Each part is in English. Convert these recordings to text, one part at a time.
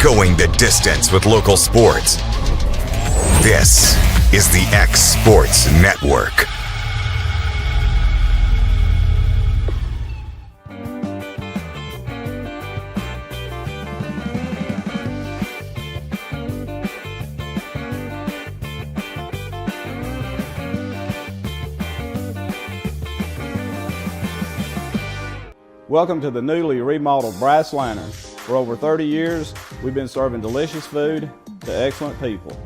Going the distance with local sports. This is the X Sports Network. Welcome to the newly remodeled Brass Lantern. For over 30 years, we've been serving delicious food to excellent people.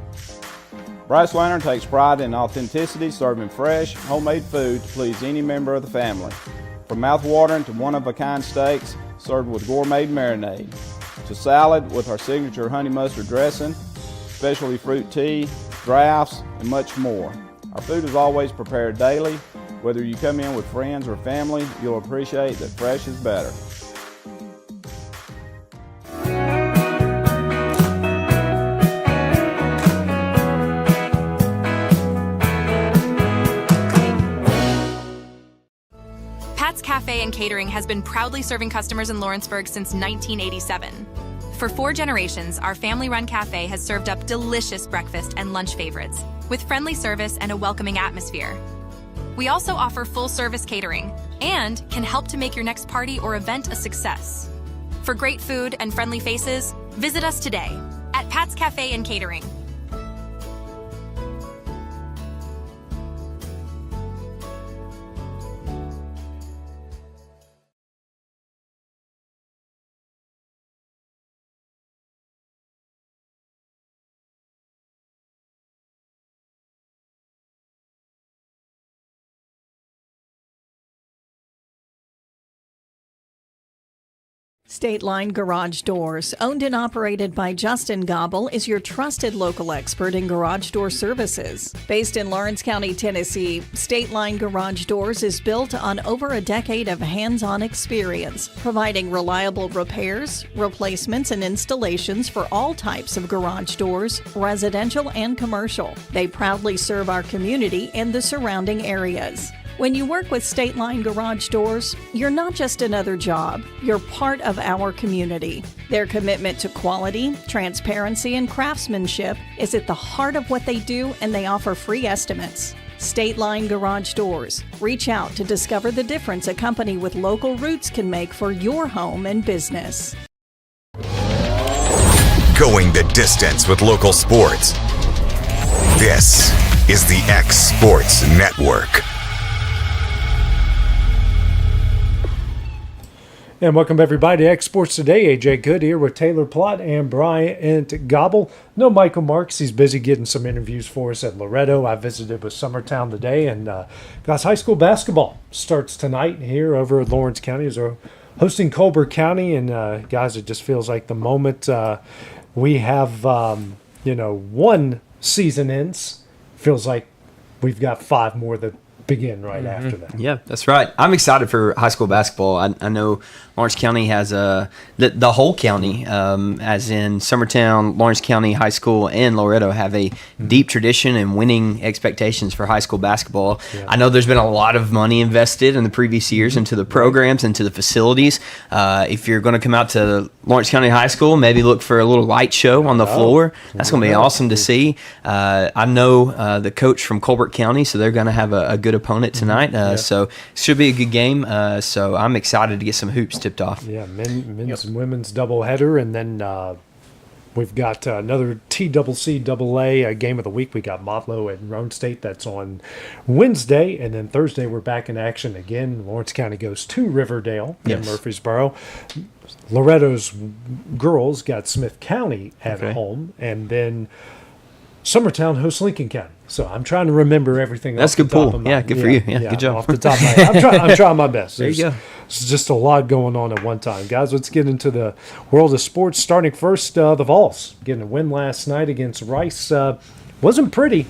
Brass Lantern takes pride in authenticity, serving fresh, homemade food to please any member of the family. From mouth-watering to one-of-a-kind steaks served with gourmet marinade, to salad with our signature honey mustard dressing, specialty fruit tea, drafts, and much more. Our food is always prepared daily. Whether you come in with friends or family, you'll appreciate that fresh is better. Pat's Cafe and Catering has been proudly serving customers in Lawrenceburg since 1987. For 4 generations, our family-run cafe has served up delicious breakfast and lunch favorites, with friendly service and a welcoming atmosphere. We also offer full-service catering and can help to make your next party or event a success. For great food and friendly faces, visit us today at Pat's Cafe and Catering. State Line Garage Doors, owned and operated by Justin Gobble, is your trusted local expert in garage door services. Based in Lawrence County, Tennessee, State Line Garage Doors is built on over a decade of hands-on experience, providing reliable repairs, replacements, and installations for all types of garage doors, residential and commercial. They proudly serve our community and the surrounding areas. When you work with State Line Garage Doors, you're not just another job, you're part of our community. Their commitment to quality, transparency, and craftsmanship is at the heart of what they do, and they offer free estimates. State Line Garage Doors. Reach out to discover the difference a company with local roots can make for your home and business. Going the distance with local sports. This is the X Sports Network. And welcome everybody to X Sports Today. AJ Good here with Taylor Plott and Bryant Gobble. No Michael Marks. He's busy getting some interviews for us at Loretto. I visited with Summertown today. And guys, high school basketball starts tonight here over at Lawrence County as we're hosting Colbert County. And guys, it just feels like the moment we have, one season ends, feels like we've got 5 more that begin right after that. Yeah, that's right. I'm excited for high school basketball. I know Lawrence County has the whole county, as in Summertown, Lawrence County High School, and Loretto have a deep tradition and winning expectations for high school basketball. Yeah. I know there's been a lot of money invested in the previous years into the programs, into the facilities. If you're going to come out to Lawrence County High School, maybe look for a little light show on the floor. That's going to be awesome to see. I know the coach from Colbert County, so they're going to have a good opponent tonight. So it should be a good game. So I'm excited to get some hoops tipped off. Yeah, men's and women's doubleheader, and then we've got another TCCAA game of the week. We got Motlow at Roan State. That's on Wednesday, and then Thursday we're back in action again. Lawrence County goes to Riverdale in Murfreesboro. Loretto's girls got Smith County at home, and then Summertown hosts Lincoln County. So I'm trying to remember everything. That's good pool. Yeah, good for you. Yeah, good job. Off the top of my head. I'm trying my best. There you go. It's just a lot going on at one time. Guys, let's get into the world of sports. Starting first, the Vols getting a win last night against Rice. Wasn't pretty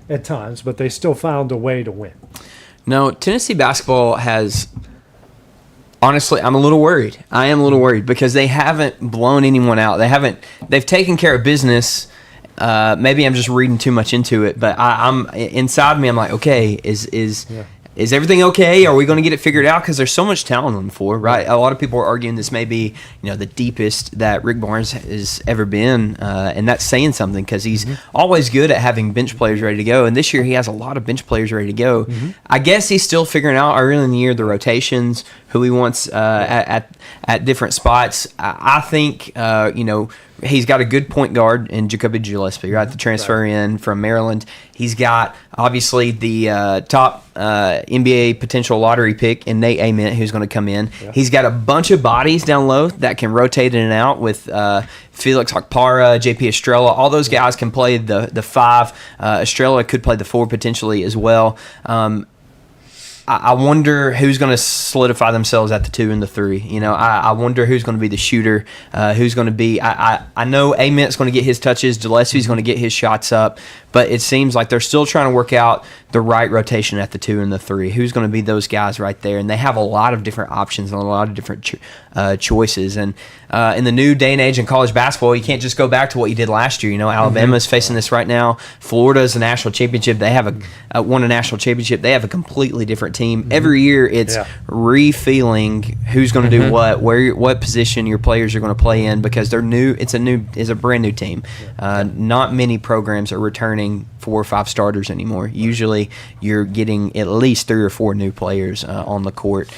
at times, but they still found a way to win. No, Tennessee basketball has... Honestly, I'm a little worried. I am a little worried because they haven't blown anyone out. They've taken care of business. Maybe I'm just reading too much into it, but I'm inside me. I'm like, okay, is everything okay? Are we going to get it figured out? Because there's so much talent on the floor, right? A lot of people are arguing this may be, the deepest that Rick Barnes has ever been, and that's saying something because he's always good at having bench players ready to go. And this year he has a lot of bench players ready to go. I guess he's still figuring out early in the year the rotations, who he wants at different spots. I think he's got a good point guard in Jacoby Gillespie, right? The transfer in from Maryland. He's got obviously the top NBA potential lottery pick in Nate Ament, who's going to come in. Yeah. He's got a bunch of bodies down low that can rotate in and out with Felix Okpara, JP Estrella. All those guys can play the 5. Estrella could play the 4 potentially as well. I wonder who's going to solidify themselves at the 2 and the 3. I wonder who's going to be the shooter, who's going to be. I know Ament's going to get his touches, Gillespie's going to get his shots up, but it seems like they're still trying to work out the right rotation at the 2 and the 3. Who's going to be those guys right there? And they have a lot of different options and a lot of different choices. And in the new day and age in college basketball, you can't just go back to what you did last year. Alabama's facing this right now. Florida's a national championship. They have won a national championship. They have a completely different team. Every year it's refeeling who's going to do what position your players are going to play in because they're new. It's a brand new team. Not many programs are returning 4 or 5 starters anymore. Usually you're getting at least 3 or 4 new players on the court.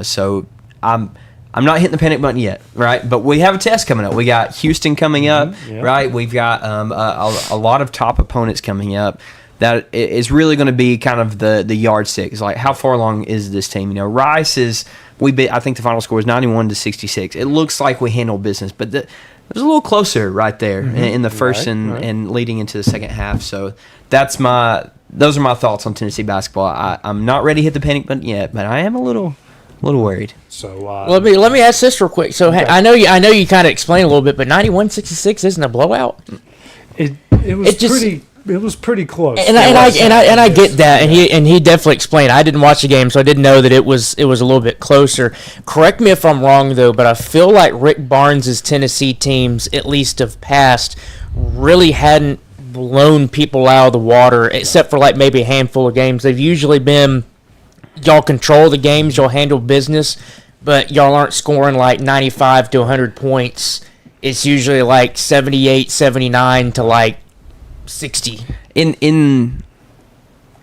So I'm not hitting the panic button yet, right? But we have a test coming up. We got Houston coming up, right? We've got a lot of top opponents coming up. That is really going to be kind of the yardstick. It's like, how far along is this team? Rice is, I think the final score is 91-66. It looks like we handle business, but it was a little closer right there in the first and leading into the second half. So those are my thoughts on Tennessee basketball. I'm not ready to hit the panic button yet, but I am a little worried. So let me ask this real quick. So okay. I know you kind of explained a little bit, but 91-66 isn't a blowout. It was pretty close. And I get that, and he definitely explained. I didn't watch the game, so I didn't know that it was a little bit closer. Correct me if I'm wrong though, but I feel like Rick Barnes' Tennessee teams, at least of past, really hadn't blown people out of the water, except for like maybe a handful of games. They've usually been, y'all control the games, y'all handle business, but y'all aren't scoring like 95 to 100 points. It's usually like 78, 79 to like 60. In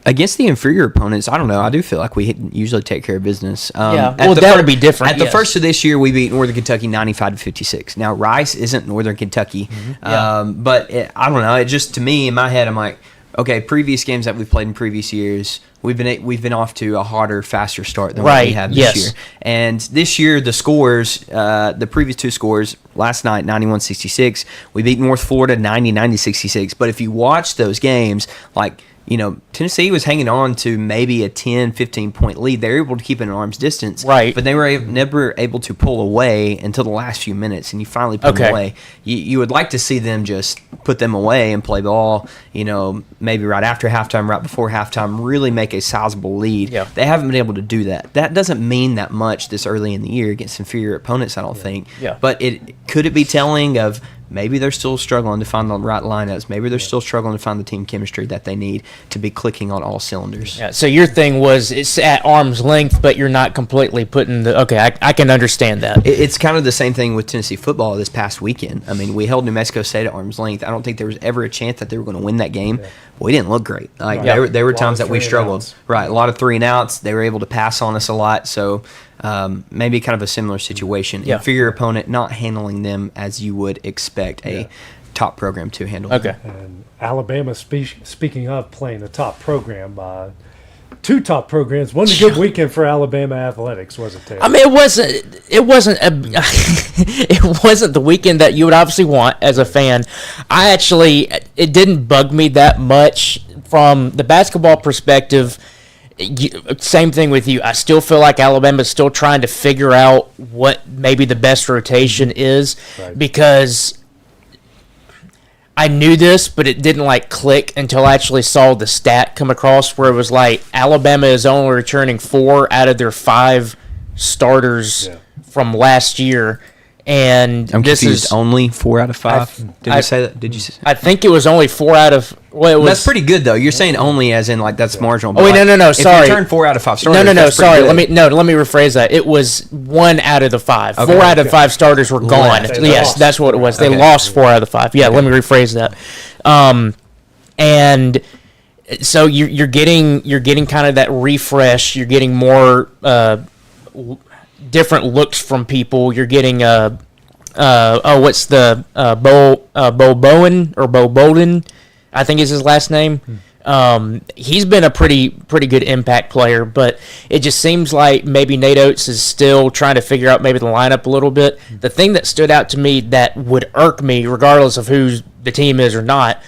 against the inferior opponents, I don't know. I do feel like we usually take care of business. That would be different. At the first of this year, we beat Northern Kentucky 95-56. Now Rice isn't Northern Kentucky, but I don't know. It just, to me in my head, I'm like, okay, previous games that we've played in previous years, we've been off to a harder, faster start than what we had this year. And this year, the scores, the previous 2 scores, last night 91-66, we beat North Florida 90-66. But if you watch those games, like, Tennessee was hanging on to maybe a 10, 15-point lead. They were able to keep it an arm's distance. Right. But they were never able to pull away until the last few minutes, and you finally put them away. You would like to see them just put them away and play ball, maybe right after halftime, right before halftime, really make a sizable lead. Yeah. They haven't been able to do that. That doesn't mean that much this early in the year against inferior opponents, I don't think. Yeah. But could it be telling of maybe they're still struggling to find the right lineups. Maybe they're still struggling to find the team chemistry that they need to be clicking on all cylinders. Yeah, so your thing was it's at arm's length, but you're not completely putting the – okay, I can understand that. It's kind of the same thing with Tennessee football this past weekend. I mean, we held New Mexico State at arm's length. I don't think there was ever a chance that they were going to win that game. Yeah. We didn't look great. Like there were times that we struggled. Right, a lot of 3-and-outs. They were able to pass on us a lot, so – maybe kind of a similar situation. Yeah. Inferior opponent not handling them as you would expect a top program to handle. Okay. And Alabama, speaking of playing a top program, 2 top programs. One good weekend for Alabama athletics, wasn't it? I mean, it wasn't the weekend that you would obviously want as a fan. It didn't bug me that much from the basketball perspective. Same thing with you. I still feel like Alabama's still trying to figure out what maybe the best rotation is, because I knew this, but it didn't click until I actually saw the stat come across where it was like Alabama is only returning 4 out of their 5 starters from last year, And I'm this confused. is Only 4 out of 5. Did I say that? Did you say? I think it was only 4 out of. Well, it was. That's pretty good though. You're saying only as in like that's marginal. Oh wait, no. Sorry. If you turn 4 out of 5 starters, No. that's pretty Sorry. good. Let me rephrase that. It was 1 out of the 5. Okay. 4 out of 5 starters were gone. They Yes, lost. that's what it was. They Okay. lost 4 out of the 5. Yeah. Let me rephrase that. And so you're getting kind of that refresh. You're getting more different looks from people. You're getting what's the Bo Bowen or Bo Bolden, I think is his last name. He's been a pretty good impact player, but it just seems like maybe Nate Oates is still trying to figure out maybe the lineup a little bit. The thing that stood out to me that would irk me, regardless of who the team is or not,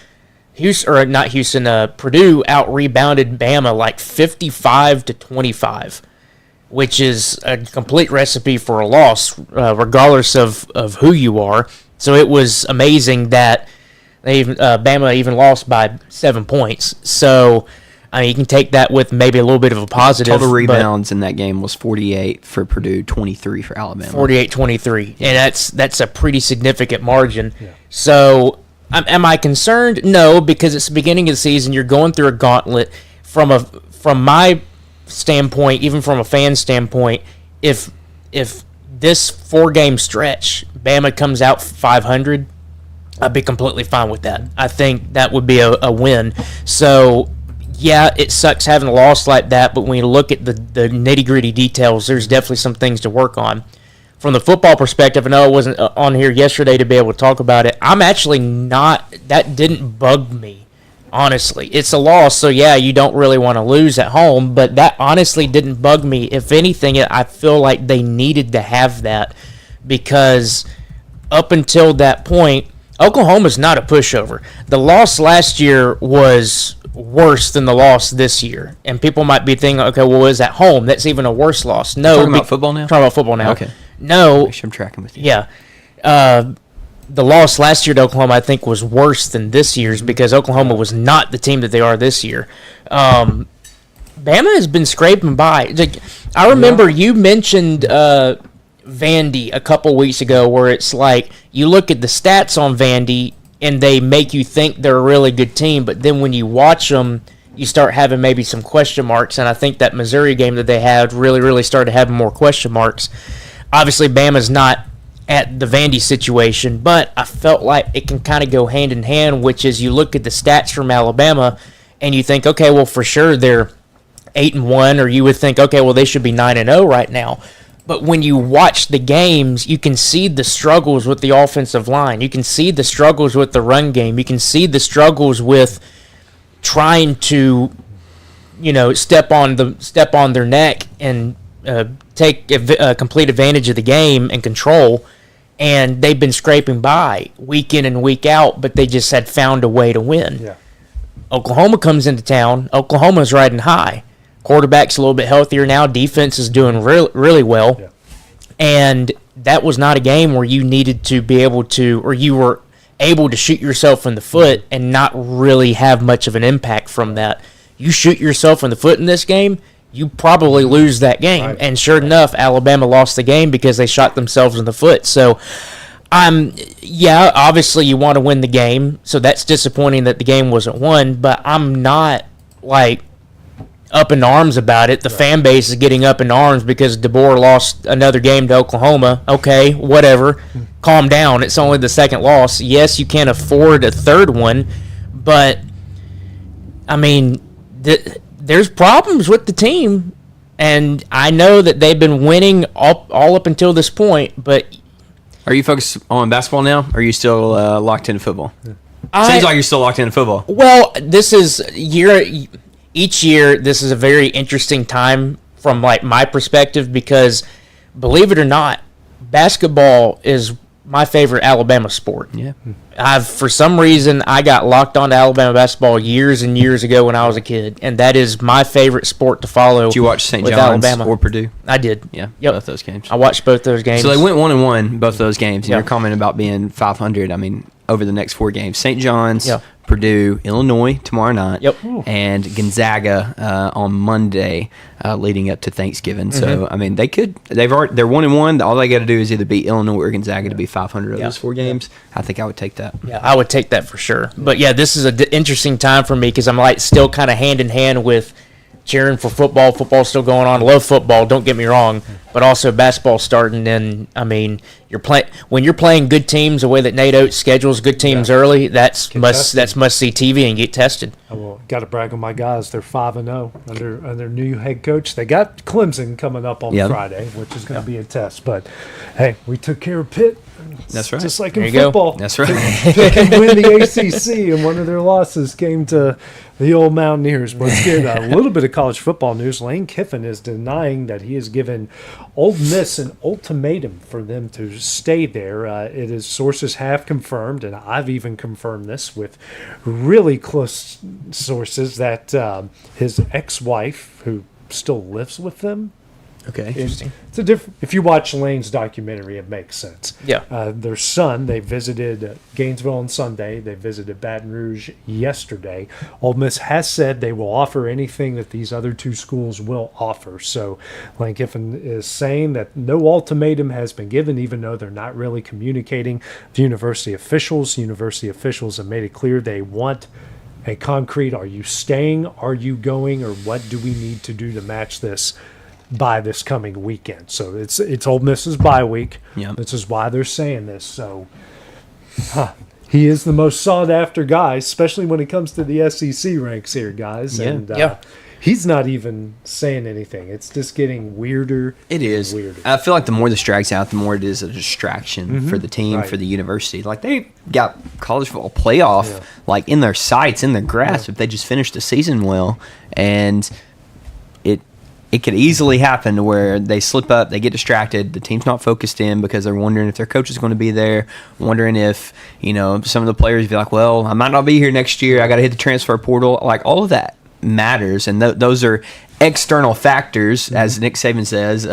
Purdue out-rebounded Bama like 55-25. Which is a complete recipe for a loss, regardless of who you are. So it was amazing that Bama even lost by 7 points. So I mean, you can take that with maybe a little bit of a positive. Total rebounds in that game was 48 for Purdue, 23 for Alabama. 48-23, and that's a pretty significant margin. Yeah. So am I concerned? No, because it's the beginning of the season. You're going through a gauntlet. From my standpoint, even from a fan standpoint, if this 4-game stretch Bama comes out 500, I'd be completely fine with that. I think that would be a win. So yeah, it sucks having a loss like that, but when you look at the nitty-gritty details, there's definitely some things to work on. From the football perspective, I know I wasn't on here yesterday to be able to talk about it. I'm actually not, that didn't bug me. Honestly, it's a loss, so yeah, you don't really want to lose at home, but that honestly didn't bug me. If anything, I feel like they needed to have that because up until that point, Oklahoma's not a pushover. The loss last year was worse than the loss this year, and people might be thinking, okay, well, it's at home. That's even a worse loss. No, talking about football now? Talking about football now. Okay. No. Make sure I'm tracking with you. Yeah. The loss last year to Oklahoma, I think, was worse than this year's because Oklahoma was not the team that they are this year. Bama has been scraping by. I remember you mentioned Vandy a couple weeks ago where it's like you look at the stats on Vandy and they make you think they're a really good team, but then when you watch them, you start having maybe some question marks, and I think that Missouri game that they had really started having more question marks. Obviously, Bama's not at the Vandy situation, but I felt like it can kind of go hand in hand, which is you look at the stats from Alabama and you think, okay, well, for sure they're 8-1, or you would think, okay, well, they should be 9-0 right now. But when you watch the games, you can see the struggles with the offensive line. You can see the struggles with the run game. You can see the struggles with trying to, step on their neck and take complete advantage of the game and control. And they've been scraping by week in and week out, but they just had found a way to win. Yeah. Oklahoma comes into town. Oklahoma's riding high. Quarterback's a little bit healthier now. Defense is doing really well. Yeah. And that was not a game where you needed to be able to, or you were able to shoot yourself in the foot and not really have much of an impact from that. You shoot yourself in the foot in this game, you probably lose that game. Right. And sure enough, Alabama lost the game because they shot themselves in the foot. So, obviously you want to win the game, so that's disappointing that the game wasn't won, but I'm not, up in arms about it. The fan base is getting up in arms because DeBoer lost another game to Oklahoma. Okay, whatever. Calm down. It's only the second loss. Yes, you can't afford a third one, but, there's problems with the team, and I know that they've been winning all up until this point, but... Are you focused on basketball now, or are you still locked into football? Seems like you're still locked into football. Well, this is each year, this is a very interesting time from my perspective because, believe it or not, basketball is my favorite Alabama sport. Yeah. For some reason, I got locked onto Alabama basketball years and years ago when I was a kid, and that is my favorite sport to follow. Did you watch St. John's Alabama or Purdue? I did. Yeah, yep. Both those games. I watched both those games. So they went 1-1 both those games. And yep. Your comment about being 500, over the next 4 games. St. John's, yep. Purdue, Illinois tomorrow night, Yep. and Gonzaga on Monday, leading up to Thanksgiving. So I mean, they're 1-1. All they got to do is either beat Illinois or Gonzaga to be 500 of those 4 games. I think I would take that. Yeah, I would take that for sure. But yeah, this is an interesting time for me because I'm like still kind of hand in hand with cheering for football. Football's still going on. Love football. Don't get me wrong, but also basketball starting. And I mean, when you're playing good teams the way that Nate Oates schedules good teams early. That's must see TV and get tested. Got to brag on my guys. They're 5-0 under new head coach. They got Clemson coming up on Friday, which is going to be a test. But hey, we took care of Pitt. That's right. Just like There in you go. football. That's right. Pitt can win the ACC, and one of their losses came to the old Mountaineers. But let's get a little bit of college football news. Lane Kiffin is denying that he has given Ole Miss an ultimatum for them to stay there. It is sources have confirmed, and I've even confirmed this with really close sources, that his ex-wife, who still lives with them, Okay. Interesting. it's a different. If you watch Lane's documentary, it makes sense. Yeah. Their son, they visited Gainesville on Sunday. They visited Baton Rouge yesterday. Ole Miss has said they will offer anything that these other 2 schools will offer. So Lane Kiffin is saying that no ultimatum has been given, even though they're not really communicating with university officials. University officials have made it clear they want a concrete, are you staying, are you going, or what do we need to do to match this by this coming weekend. So it's Ole Miss's bye week. Yep. This is why they're saying this. So he is the most sought after guy, especially when it comes to the SEC ranks here, guys. Yeah. And he's not even saying anything. It's just getting weirder. It is. Weirder. I feel like the more this drags out, the more it is a distraction for the team, Right. for the university. Like, they got college football playoff like in their sights, in their grasp, if they just finish the season well. And it could easily happen to where they slip up, they get distracted, the team's not focused in because they're wondering if their coach is going to be there, wondering if, some of the players be like, well, I might not be here next year, I got to hit the transfer portal. Like, all of that matters, and those are external factors, as Nick Saban says.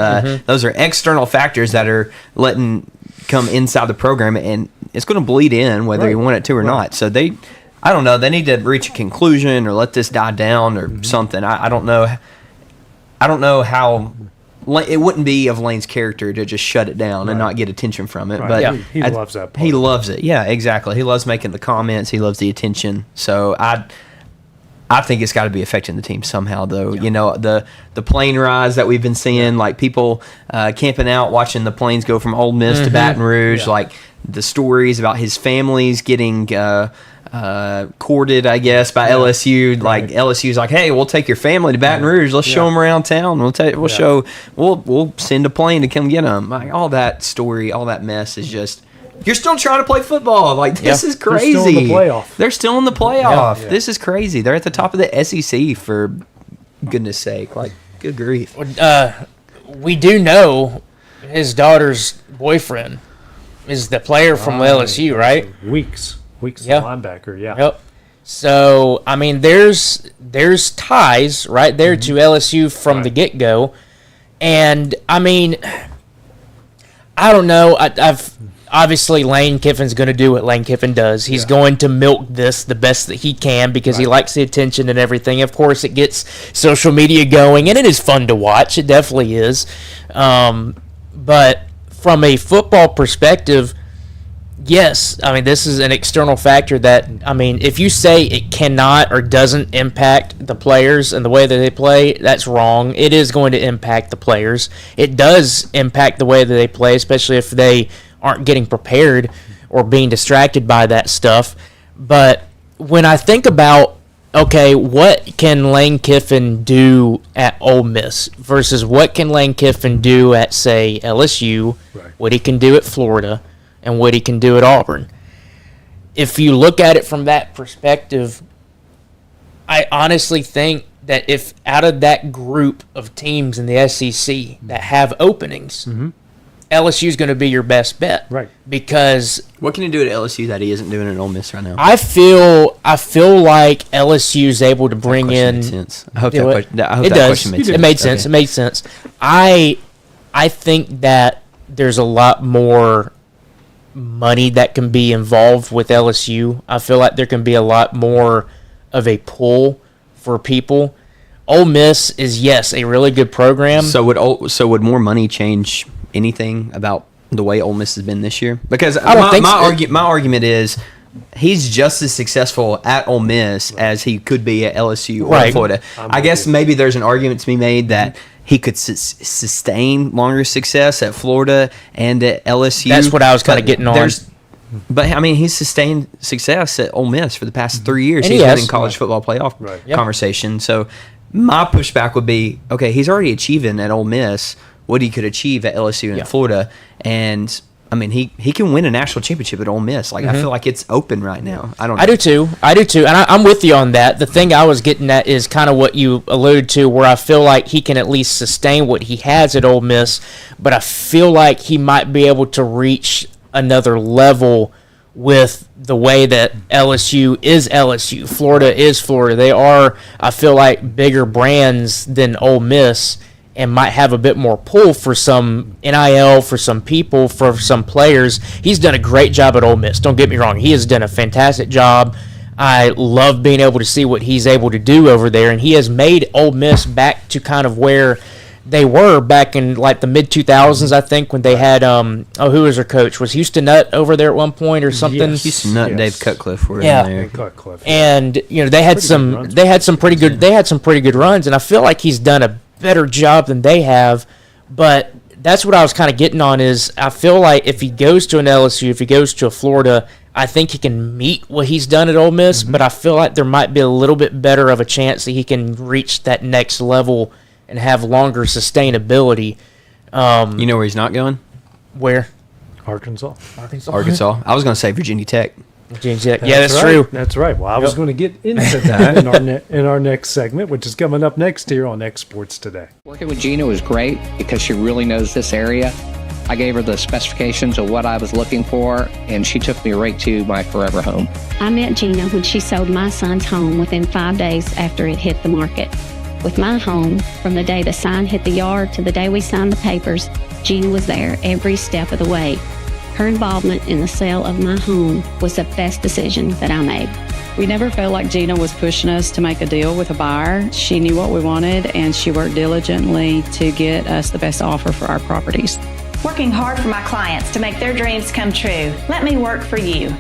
Those are external factors that are letting come inside the program, and it's going to bleed in whether you want it to or not. So I don't know, they need to reach a conclusion or let this die down or something. I don't know. I don't know how it wouldn't be of Lane's character to just shut it down and not get attention from it. Right. But He loves that part. He loves it. Yeah, exactly. He loves making the comments. He loves the attention. So I think it's got to be affecting the team somehow, though. The plane rides that we've been seeing, like people camping out, watching the planes go from Ole Miss to Baton Rouge, like the stories about his family's getting courted, I guess, by LSU. Like LSU's like, hey, we'll take your family to Baton Rouge. Let's show them around town. We'll send a plane to come get them. Like, all that story, all that mess is just. You're still trying to play football. Like, this is crazy. They're still in the playoff. They're still in the playoff. Yeah. This is crazy. They're at the top of the SEC, for goodness sake. Like, good grief. We do know his daughter's boyfriend is the player from LSU, right? Weeks the linebacker, Yep. So, I mean, there's ties right there to LSU from the get-go. And, I mean, I don't know. I've obviously Lane Kiffin's going to do what Lane Kiffin does. He's going to milk this the best that he can because he likes the attention and everything. Of course, it gets social media going, and it is fun to watch. It definitely is. But from a football perspective, yes, I mean, this is an external factor that, I mean, if you say it cannot or doesn't impact the players and the way that they play, that's wrong. It is going to impact the players. It does impact the way that they play, especially if they aren't getting prepared or being distracted by that stuff. But when I think about, okay, what can Lane Kiffin do at Ole Miss versus what can Lane Kiffin do at, say, LSU, what he can do at Florida, and what he can do at Auburn. If you look at it from that perspective, I honestly think that if out of that group of teams in the SEC that have openings, LSU is going to be your best bet. Right. Because What can he do at LSU that he isn't doing at Ole Miss right now? I feel like LSU is able to bring in. Makes sense. I hope Do that it does. question made sense. It made sense. Okay. It made sense. I think that there's a lot more money that can be involved with LSU. I feel like there can be a lot more of a pull for people. Ole Miss is, yes, a really good program. So would more money change anything about the way Ole Miss has been this year? Because I don't think so. My argument is he's just as successful at Ole Miss as he could be at LSU or Right. Florida. I guess maybe there's an argument to be made that he could sustain longer success at Florida and at LSU. That's what I was kind of getting on. But I mean, he's sustained success at Ole Miss for the past 3 years. And He's he been has. in college football playoff Right. Yep. conversation. So my pushback would be, okay, he's already achieving at Ole Miss what he could achieve at LSU and Yeah. Florida, and I mean, he can win a national championship at Ole Miss. Like I feel like it's open right now. I don't know. I do too, and I'm with you on that. The thing I was getting at is kind of what you alluded to, where I feel like he can at least sustain what he has at Ole Miss, but I feel like he might be able to reach another level with the way that LSU is LSU, Florida is Florida. They are, I feel like, bigger brands than Ole Miss, and might have a bit more pull for some NIL, for some people, for some players. He's done a great job at Ole Miss. Don't get me wrong. He has done a fantastic job. I love being able to see what he's able to do over there, and he has made Ole Miss back to kind of where they were back in like the mid-2000s, I think, when they had, who was their coach? Was Houston Nutt over there at one point or something? Yes. Houston Nutt and Yes. Dave Cutcliffe were Yeah. in there. And Cutcliffe. And you know they had some pretty good runs, and I feel like he's done a better job than they have. But that's what I was kind of getting on is I feel like if he goes to an LSU, if he goes to a Florida, I think he can meet what he's done at Ole Miss. But I feel like there might be a little bit better of a chance that he can reach that next level and have longer sustainability. You know where he's not going? Where Arkansas. Arkansas. I was going to say Virginia Tech. Yeah, that's right. true. That's right. Well, I was going to get into that in our next segment, which is coming up next here on X Sports Today. Working with Gina was great because she really knows this area. I gave her the specifications of what I was looking for, and she took me right to my forever home. I met Gina when she sold my son's home within 5 days after it hit the market. With my home, from the day the sign hit the yard to the day we signed the papers, Gina was there every step of the way. Her involvement in the sale of my home was the best decision that I made. We never felt like Gina was pushing us to make a deal with a buyer. She knew what we wanted, and she worked diligently to get us the best offer for our properties. Working hard for my clients to make their dreams come true. Let me work for you.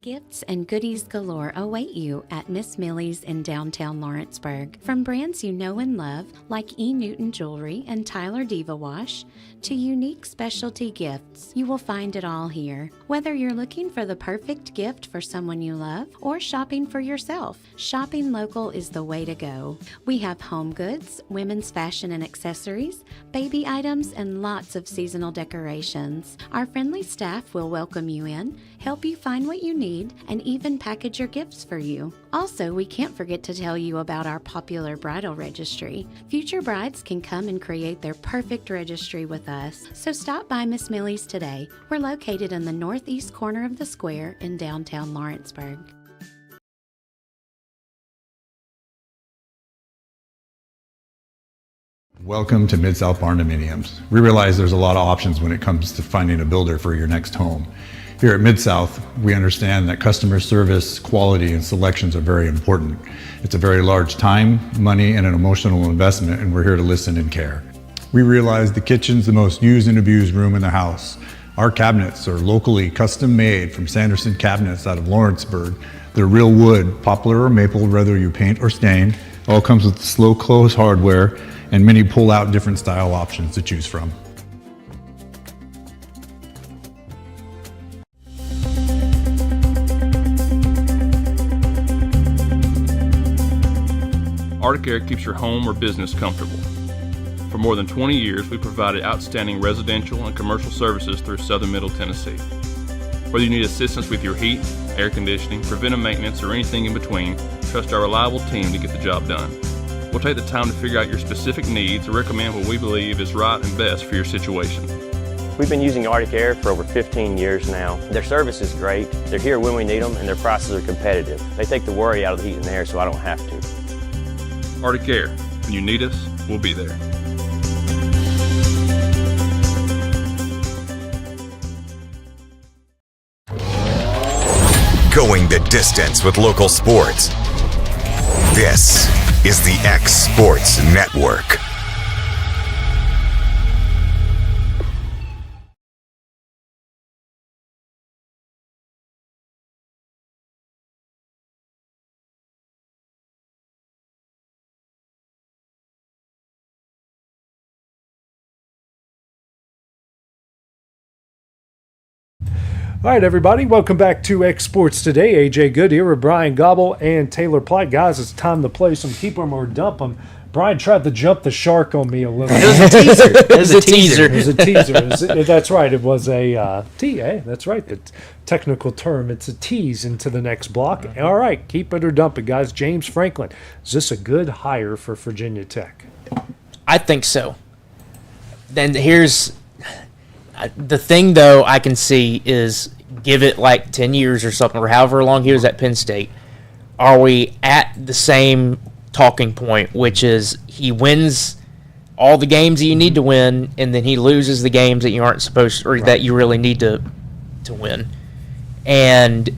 Gifts and goodies galore await you at Miss Millie's in downtown Lawrenceburg. From brands you know and love, like E. Newton Jewelry and Tyler Diva Wash, to unique specialty gifts, you will find it all here. Whether you're looking for the perfect gift for someone you love or shopping for yourself, shopping local is the way to go. We have home goods, women's fashion and accessories, baby items, and lots of seasonal decorations. Our friendly staff will welcome you in, help you find what you need, and even package your gifts for you. Also, we can't forget to tell you about our popular bridal registry. Future brides can come and create their perfect registry with us. So stop by Miss Millie's today. We're located in the northeast corner of the square in downtown Lawrenceburg. Welcome to Mid-South Barn Dominiums. We realize there's a lot of options when it comes to finding a builder for your next home. Here at Mid-South, we understand that customer service, quality, and selections are very important. It's a very large time, money, and an emotional investment, and we're here to listen and care. We realize the kitchen's the most used and abused room in the house. Our cabinets are locally custom made from Sanderson Cabinets out of Lawrenceburg. They're real wood, poplar or maple, whether you paint or stain. All comes with slow close hardware and many pull-out different style options to choose from. Arctic Air keeps your home or business comfortable. For more than 20 years, we provided outstanding residential and commercial services through southern Middle Tennessee. Whether you need assistance with your heat, air conditioning, preventive maintenance, or anything in between, trust our reliable team to get the job done. We'll take the time to figure out your specific needs and recommend what we believe is right and best for your situation. We've been using Arctic Air for over 15 years now. Their service is great. They're here when we need them, and their prices are competitive. They take the worry out of the heat and air, so I don't have to. Arctic Air. When you need us, we'll be there. Going the distance with local sports. This is the X Sports Network. All right, everybody, welcome back to X Sports Today. AJ Good here with Brian Gobble and Taylor Plott. Guys, it's time to play some Keep 'em or Dump 'em. Brian tried to jump the shark on me a little. It was a teaser. It was a teaser. It was a teaser. That's right. It was a that's right. The technical term. It's a tease into the next block. All right, keep it or dump it, guys. James Franklin. Is this a good hire for Virginia Tech? I think so. Then here's the thing, though, I can see is give it like 10 years or something, or however long he was at Penn State. Are we at the same talking point, which is he wins all the games that you need to win, and then he loses the games that you aren't supposed to, or that you really need to win? And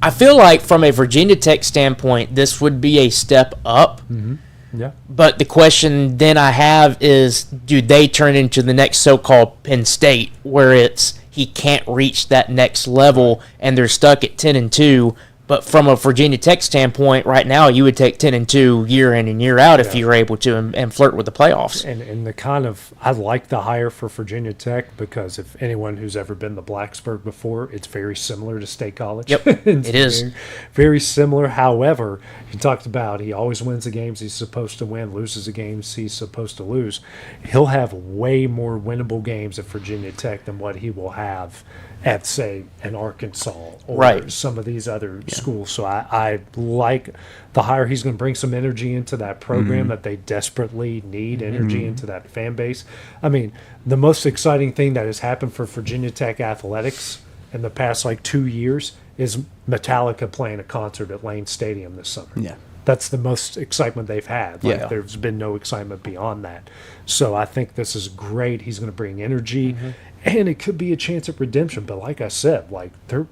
I feel like from a Virginia Tech standpoint, this would be a step up. Mm-hmm. Yeah. But the question then I have is, do they turn into the next so-called Penn State, where it's he can't reach that next level and they're stuck at 10-2? But from a Virginia Tech standpoint, right now you would take 10-2 year in and year out if you were able to and flirt with the playoffs. And the kind of I like the hire for Virginia Tech because if anyone who's ever been to Blacksburg before, it's very similar to State College. Yep, it is very, very similar. However, he talked about he always wins the games he's supposed to win, loses the games he's supposed to lose. He'll have way more winnable games at Virginia Tech than what he will have at, say, an Arkansas or some of these other schools. So I like the hire. He's going to bring some energy into that program that they desperately need, energy into that fan base. I mean, the most exciting thing that has happened for Virginia Tech athletics in the past, 2 years is Metallica playing a concert at Lane Stadium this summer. Yeah. That's the most excitement they've had. There's been no excitement beyond that. So I think this is great. He's going to bring energy, and it could be a chance at redemption. But like I said, their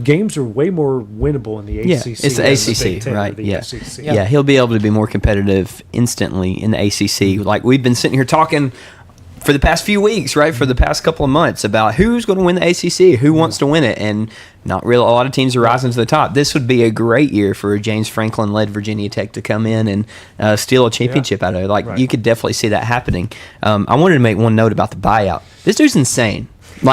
games are way more winnable in the ACC. Yeah, it's the ACC, right? Yeah, he'll be able to be more competitive instantly in the ACC. Like we've been sitting here talking for the past few weeks, right? For the past couple of months about who's going to win the ACC, who wants to win it, and not really a lot of teams are rising to the top. This would be a great year for James Franklin-led Virginia Tech to come in and steal a championship out of it. You could definitely see that happening. I wanted to make one note about the buyout. This dude's insane.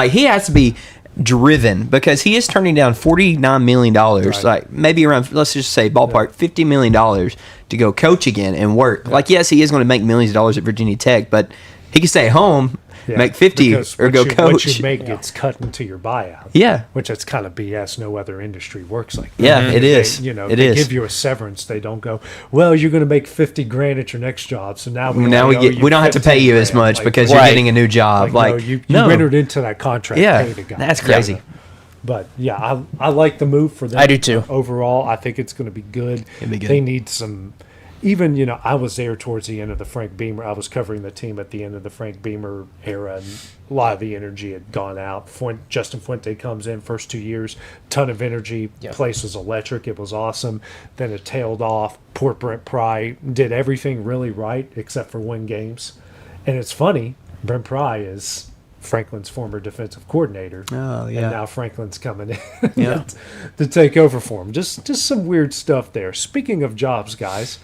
He has to be driven because he is turning down $49 million, maybe around, let's just say ballpark, $50 million to go coach again and work. Yes, he is going to make millions of dollars at Virginia Tech, but he can stay at home, make 50, or go coach. What you make gets cut into your buyout. Yeah. Which that's kind of BS. No other industry works like that. Yeah, it is. They give you a severance. They don't go, well, you're going to make $50,000 at your next job, so now we don't have to pay you as much because you're getting a new job. You entered into that contract. Pay the guy. That's crazy. Yeah. But I like the move for them. I do too. Overall, I think it's going to be good. It'd be good. They need some. Even, I was there towards the end of the Frank Beamer. I was covering the team at the end of the Frank Beamer era, and a lot of the energy had gone out. Justin Fuente comes in, first 2 years, ton of energy. Place was electric. It was awesome. Then it tailed off. Poor Brent Pry did everything really right except for win games. And it's funny, Brent Pry is Franklin's former defensive coordinator. Oh, yeah. And now Franklin's coming in to take over for him. Just some weird stuff there. Speaking of jobs, guys,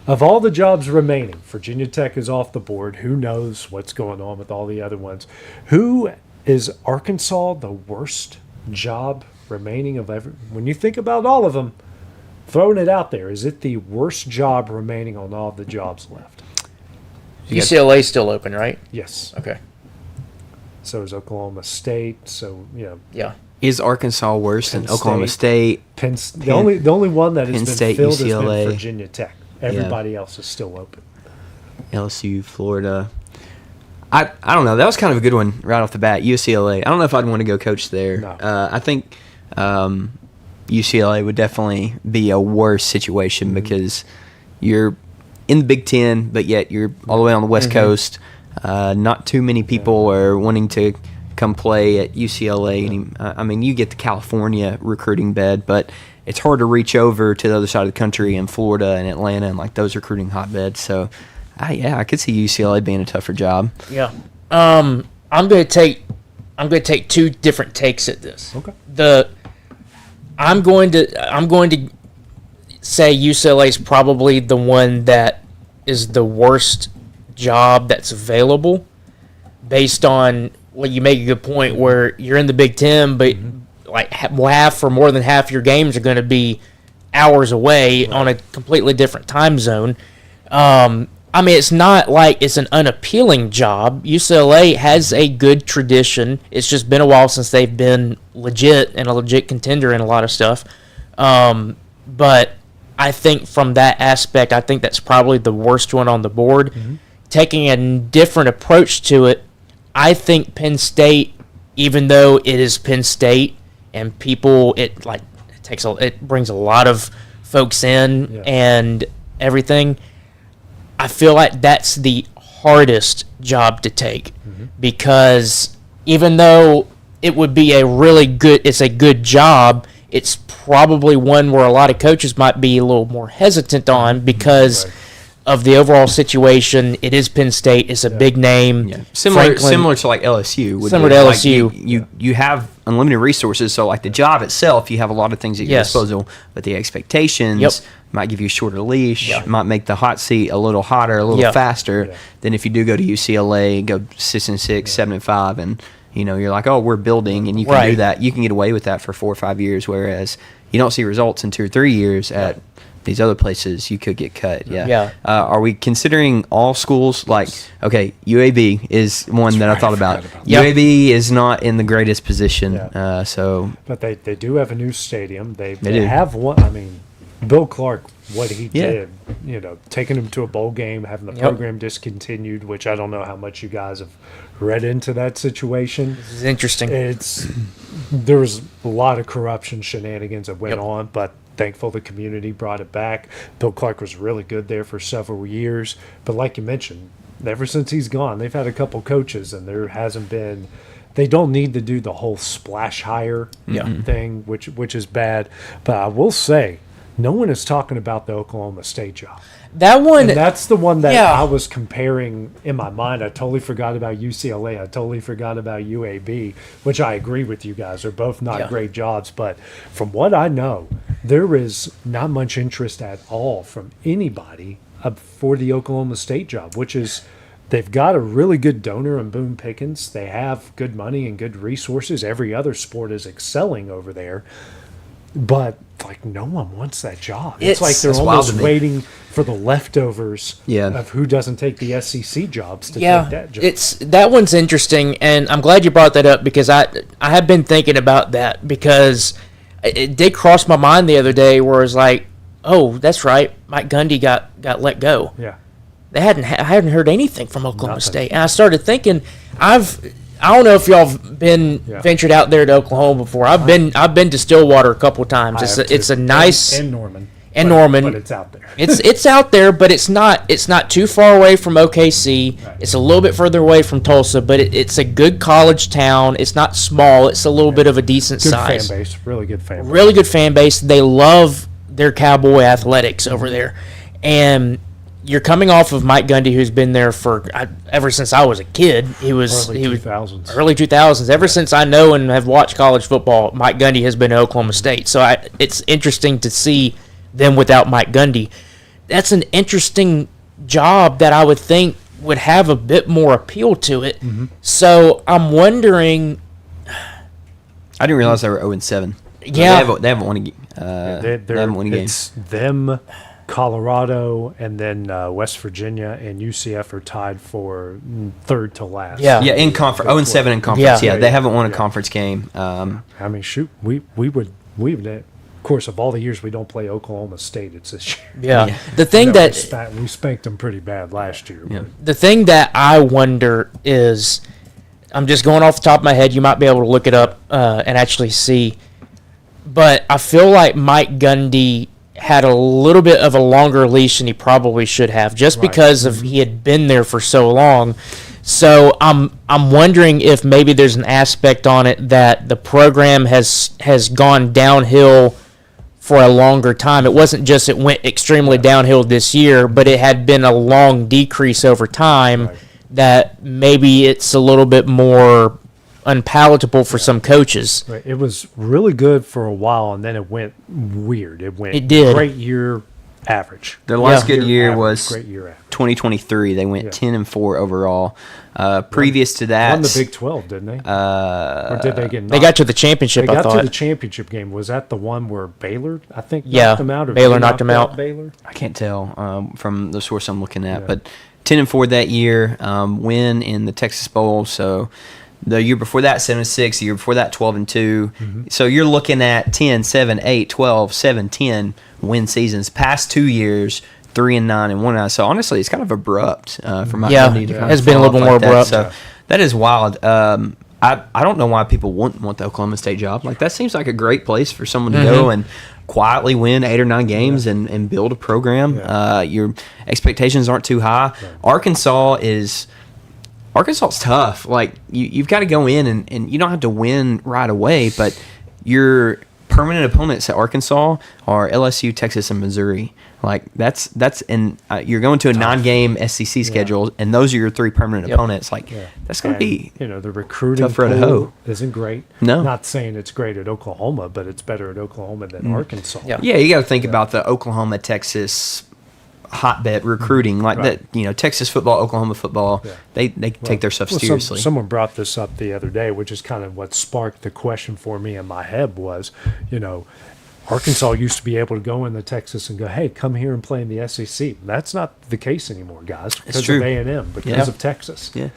of all the jobs remaining, Virginia Tech is off the board. Who knows what's going on with all the other ones? Who is Arkansas the worst job remaining of ever? When you think about all of them, throwing it out there, is it the worst job remaining on all the jobs left? UCLA's still open, right? Yes. Okay. So is Oklahoma State. So yeah. Is Arkansas worse than Oklahoma State? The only one that has been State, filled UCLA. has been Virginia Tech. Everybody else is still open. LSU, Florida. I don't know. That was kind of a good one right off the bat. UCLA. I don't know if I'd want to go coach there. No. I think UCLA would definitely be a worse situation because you're in the Big Ten, but yet you're all the way on the West Coast. Not too many people are wanting to come play at UCLA. I mean, you get the California recruiting bed, but it's hard to reach over to the other side of the country in Florida and Atlanta and like those recruiting hotbeds. So, I could see UCLA being a tougher job. Yeah. I'm going to take two different takes at this. Okay. I'm going to say UCLA is probably the one that is the worst job that's available, based on, well, you make a good point where you're in the Big Ten, but like half or more than half your games are going to be hours away on a completely different time zone. I mean, it's not like it's an unappealing job. UCLA has a good tradition. It's just been a while since they've been legit and a legit contender in a lot of stuff. But I think from that aspect, I think that's probably the worst one on the board. Taking a different approach to it, I think Penn State, even though it is Penn State and people, it brings a lot of folks in and everything. I feel like that's the hardest job to take because even though it would be it's a good job, it's probably one where a lot of coaches might be a little more hesitant on because of the overall situation. It is Penn State. It's a big name. Similar to like LSU. Similar to LSU. You have unlimited resources, so like the job itself, you have a lot of things at your disposal, but the expectations might give you a shorter leash, might make the hot seat a little hotter, a little faster than if you do go to UCLA, go 6-6, 7-5, and you're like, oh, we're building, and you can do that. You can get away with that for 4 or 5 years, whereas you don't see results in 2 or 3 years at these other places. You could get cut. Are we considering all schools? Like, okay, UAB is one that I thought about. UAB is not in the greatest position. But they do have a new stadium. They do have one. I mean, Bill Clark, what he did, taking him to a bowl game, having the program discontinued, which I don't know how much you guys have read into that situation. This is interesting. There was a lot of corruption shenanigans that went on, but thankful the community brought it back. Bill Clark was really good there for several years, but like you mentioned, ever since he's gone, they've had a couple coaches, and there hasn't been. They don't need to do the whole splash hire thing, which is bad. But I will say, no one is talking about the Oklahoma State job. That one, and that's the one that I was comparing in my mind. I totally forgot about UCLA. I totally forgot about UAB, which I agree with you guys. They're both not great jobs. But from what I know, there is not much interest at all from anybody for the Oklahoma State job, which is they've got a really good donor in Boone Pickens. They have good money and good resources. Every other sport is excelling over there. But like no one wants that job. It's like they're almost waiting for the leftovers of who doesn't take the SEC jobs to take that job. That one's interesting, and I'm glad you brought that up because I have been thinking about that because it did cross my mind the other day where it's like, oh, that's right, Mike Gundy got let go. Yeah, I hadn't heard anything from Oklahoma State, and I started thinking I don't know if y'all have been ventured out there to Oklahoma before. I've been to Stillwater a couple of times. It's a nice and Norman. But it's out there. it's out there, but it's not too far away from OKC. Right. It's a little bit further away from Tulsa, but it's a good college town. It's not small. It's a little bit of a decent size. Fan base, really good fan base. Really good fan base. They love their Cowboy athletics over there, and you're coming off of Mike Gundy, who's been there for ever since I was a kid. He was early 2000s. Early 2000s. Ever since I know and have watched college football, Mike Gundy has been at Oklahoma State. So it's interesting to see them without Mike Gundy. That's an interesting job that I would think would have a bit more appeal to it. Mm-hmm. So I'm wondering. I didn't realize they were 0-7. Yeah, they haven't won a game. They haven't won a game. It's them, Colorado, and then West Virginia and UCF are tied for third to last. Yeah, in conference, 0-7 in conference. Yeah, they haven't won a conference game. I mean, shoot, we would course, of all the years we don't play Oklahoma State, it's this year. Yeah. The thing that we spanked them pretty bad last year. Yeah. the thing that I wonder is, I'm just going off the top of my head. You might be able to look it up and actually see. But I feel like Mike Gundy had a little bit of a longer leash than he probably should have, just because of he had been there for so long. So I'm wondering if maybe there's an aspect on it that the program has gone downhill for a longer time. It wasn't just it went extremely downhill this year, but it had been a long decrease over time. That maybe it's a little bit more unpalatable for some coaches. Right. It was really good for a while, and then it went weird. It did. Great year average. Their last good year average, was great year average. 2023. They went 10-4 overall. Previous to that, Won the Big 12, didn't they? Or did they get knocked? They got to the championship, They I got thought. to the championship game. Was that the one where Baylor, I think, Yeah, knocked them out? Or Baylor they knocked them out. Baylor? I can't tell from the source I'm looking at, but 10-4 that year, win in the Texas Bowl. So the year before that, 7-6. The year before that, 12-2. So you're looking at 10, 7, 8, 12, 7, 10 win seasons. Past 2 years, 3-9 and 1-9. So honestly, it's kind of abrupt for my company to kind of it's been a little bit more abrupt. So that is wild. I don't know why people wouldn't want the Oklahoma State job. Like, that seems like a great place for someone to go and quietly win 8 or 9 games and build a program. Your expectations aren't too high. Arkansas is tough. Like, you've got to go in and you don't have to win right away, but your permanent opponents at Arkansas are LSU, Texas, and Missouri. Like, that's and you're going to a 9-game SEC schedule, and those are your 3 permanent opponents. Like, that's going to be the recruiting tough road to hoe. isn't great. No, not saying it's great at Oklahoma, but it's better at Oklahoma than Arkansas. Yeah, you got to think about the Oklahoma, Texas hotbed recruiting, like that. You know, Texas football, Oklahoma football. They take their stuff seriously. Someone brought this up the other day, which is kind of what sparked the question for me in my head was, Arkansas used to be able to go into Texas and go, hey, come here and play in the SEC. That's not the case anymore, guys, because of A&M, because of Texas. Yeah.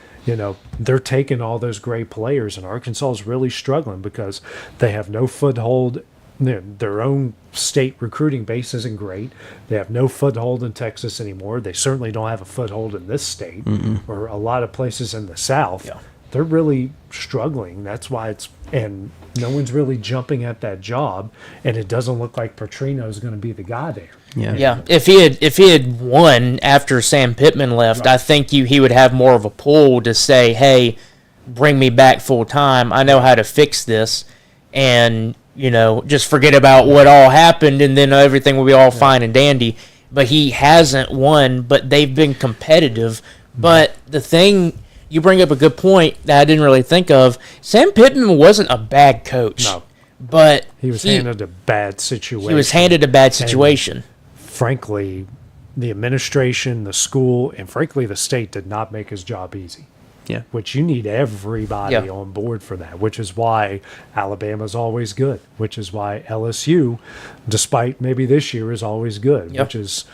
They're taking all those great players, and Arkansas is really struggling because they have no foothold. Their own state recruiting base isn't great. They have no foothold in Texas anymore. They certainly don't have a foothold in this state or a lot of places in the South. Yeah. They're really struggling. That's why and no one's really jumping at that job, and it doesn't look like Petrino is going to be the guy there. Yeah. If he had won after Sam Pittman left, I think he would have more of a pull to say, hey, bring me back full time. I know how to fix this, and just forget about what all happened, and then everything will be all fine and dandy. But he hasn't won, but they've been competitive. But the thing, you bring up a good point that I didn't really think of. Sam Pittman wasn't a bad coach. No. But he was handed a bad situation. He was handed a bad situation. And frankly, the administration, the school, and frankly the state did not make his job easy. Yeah. Which you need everybody on board for that, which is why Alabama's always good, which is why LSU, despite maybe this year, is always good, which is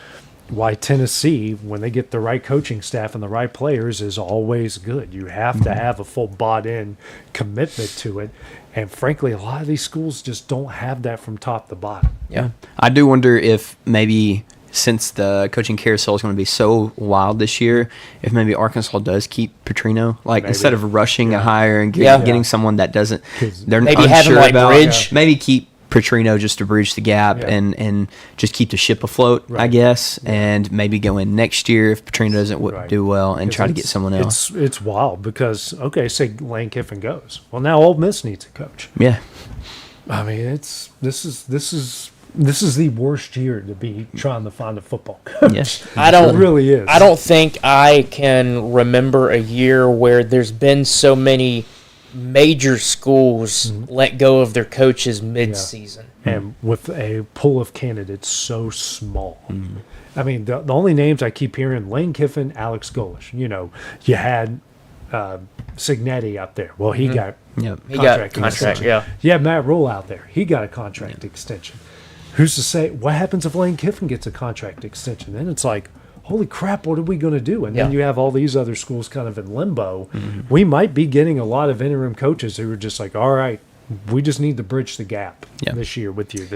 why Tennessee, when they get the right coaching staff and the right players, is always good. You have to have a full bought-in commitment to it. And frankly, a lot of these schools just don't have that from top to bottom. Yeah. I do wonder if maybe, since the coaching carousel is going to be so wild this year, if maybe Arkansas does keep Petrino, instead of rushing a hire and getting someone that doesn't, they're maybe unsure have him about, bridge. Maybe keep Petrino just to bridge the gap and just keep the ship afloat, I guess, and maybe go in next year if Petrino doesn't do well and try to get someone else. It's wild because, say Lane Kiffin goes. Well, now Ole Miss needs a coach. Yeah. I mean, this is the worst year to be trying to find a football coach. Yes, it really is. I don't think I can remember a year where there's been so many major schools let go of their coaches mid-season. And with a pool of candidates so small. I mean, the only names I keep hearing, Lane Kiffin, Alex Golish. You had Signetti out there. Well, he got contract extension. You had Matt Rule out there. He got a contract extension. Who's to say, what happens if Lane Kiffin gets a contract extension? Then it's like, holy crap, what are we going to do? And then you have all these other schools kind of in limbo. We might be getting a lot of interim coaches who are just like, all right, we just need to bridge the gap this year with you.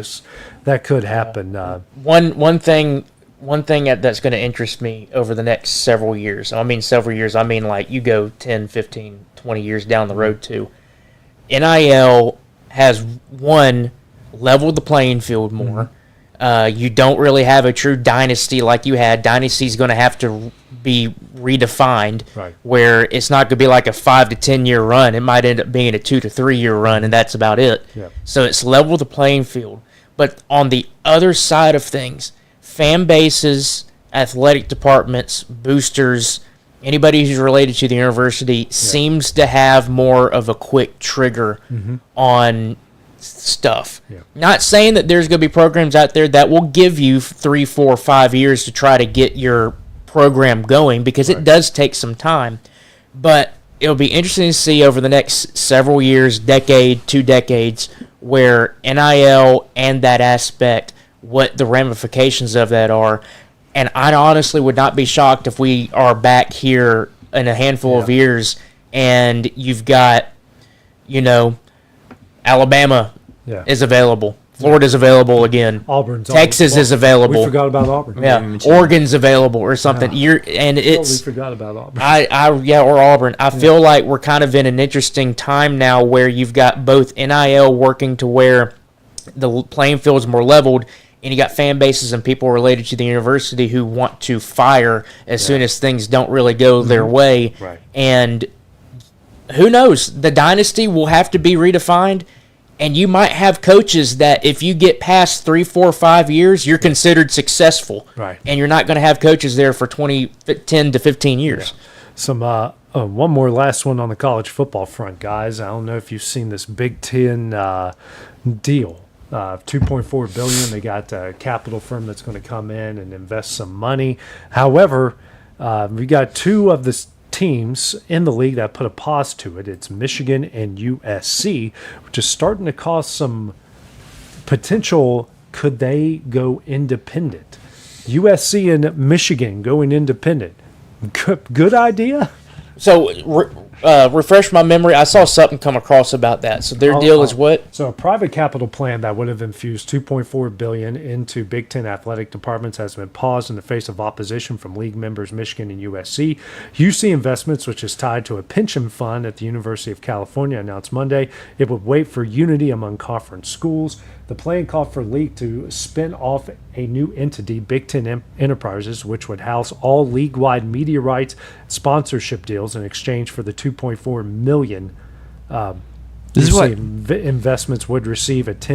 That could happen. One thing that's going to interest me over the next several years. I mean several years. I mean like you go 10, 15, 20 years down the road too. NIL has leveled the playing field more. You don't really have a true dynasty like you had. Dynasty's going to have to be redefined, where it's not going to be like a 5 to 10 year run. It might end up being a 2 to 3 year run, and that's about it. So it's leveled the playing field. But on the other side of things, fan bases, athletic departments, boosters, anybody who's related to the university seems to have more of a quick trigger on stuff. Not saying that there's going to be programs out there that will give you 3, 4, 5 years to try to get your program going, because it does take some time. But it'll be interesting to see over the next several years, decade, 2 decades, where NIL and that aspect, what the ramifications of that are. And I honestly would not be shocked if we are back here in a handful of years and you've got, Alabama is available. Florida's available again. Texas is available. We forgot about Auburn. Yeah, Oregon's available or something. Totally forgot about Auburn. Or Auburn. I feel like we're kind of in an interesting time now where you've got both NIL working to where the playing field is more leveled, and you got fan bases and people related to the university who want to fire as soon as things don't really go their way. And who knows? The dynasty will have to be redefined. And you might have coaches that if you get past 3, 4, 5 years, you're considered successful. And you're not going to have coaches there for 10 to 15 years. Some one more last one on the college football front, guys. I don't know if you've seen this Big Ten deal. $2.4 billion. They got a capital firm that's going to come in and invest some money. However, we got 2 of the teams in the league that put a pause to it. It's Michigan and USC, which is starting to cause some potential. Could they go independent? USC and Michigan going independent. Good idea? So refresh my memory. I saw something come across about that. So their deal is what? So a private capital plan that would have infused $2.4 billion into Big Ten athletic departments has been paused in the face of opposition from league members Michigan and USC. UC Investments, which is tied to a pension fund at the University of California, announced Monday it would wait for unity among conference schools. The plan called for league to spin off a new entity, Big Ten Enterprises, which would house all league-wide media rights, sponsorship deals in exchange for the $2.4 million. This is what investments would receive it's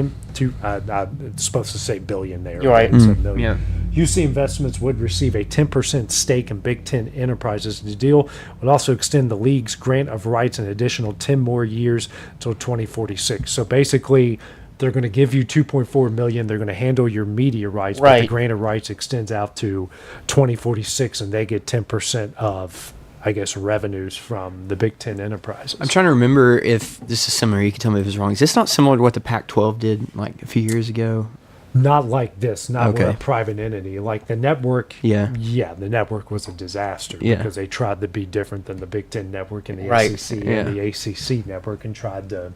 supposed to say billion there. You're right. It's a million. UC Investments would receive a 10% stake in Big Ten Enterprises. The deal would also extend the league's grant of rights an additional 10 more years until 2046. So basically, they're going to give you $2.4 million. They're going to handle your media rights, but the grant of rights extends out to 2046, and they get 10% of, I guess, revenues from the Big Ten Enterprises. I'm trying to remember if this is similar. You can tell me if it's wrong. Is this not similar to what the Pac-12 did like a few years ago? Not like this. Not with a private entity. Like the network. Yeah, the network was a disaster because they tried to be different than the Big Ten Network and the SEC and the ACC network, and tried to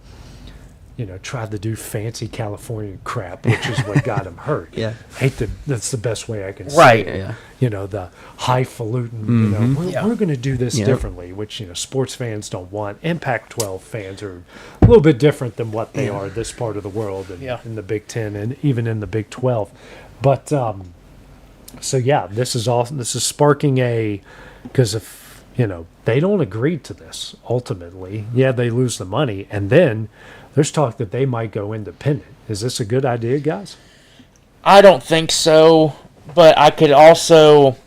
do fancy California crap, which is what got him hurt. That's the best way I can say it. The highfalutin, we're going to do this differently, which, sports fans don't want. And Pac-12 fans are a little bit different than what they are this part of the world and in the Big Ten and even in the Big 12. But, this is sparking because if, they don't agree to this ultimately, they lose the money. And then there's talk that they might go independent. Is this a good idea, guys? I don't think so, but I could also,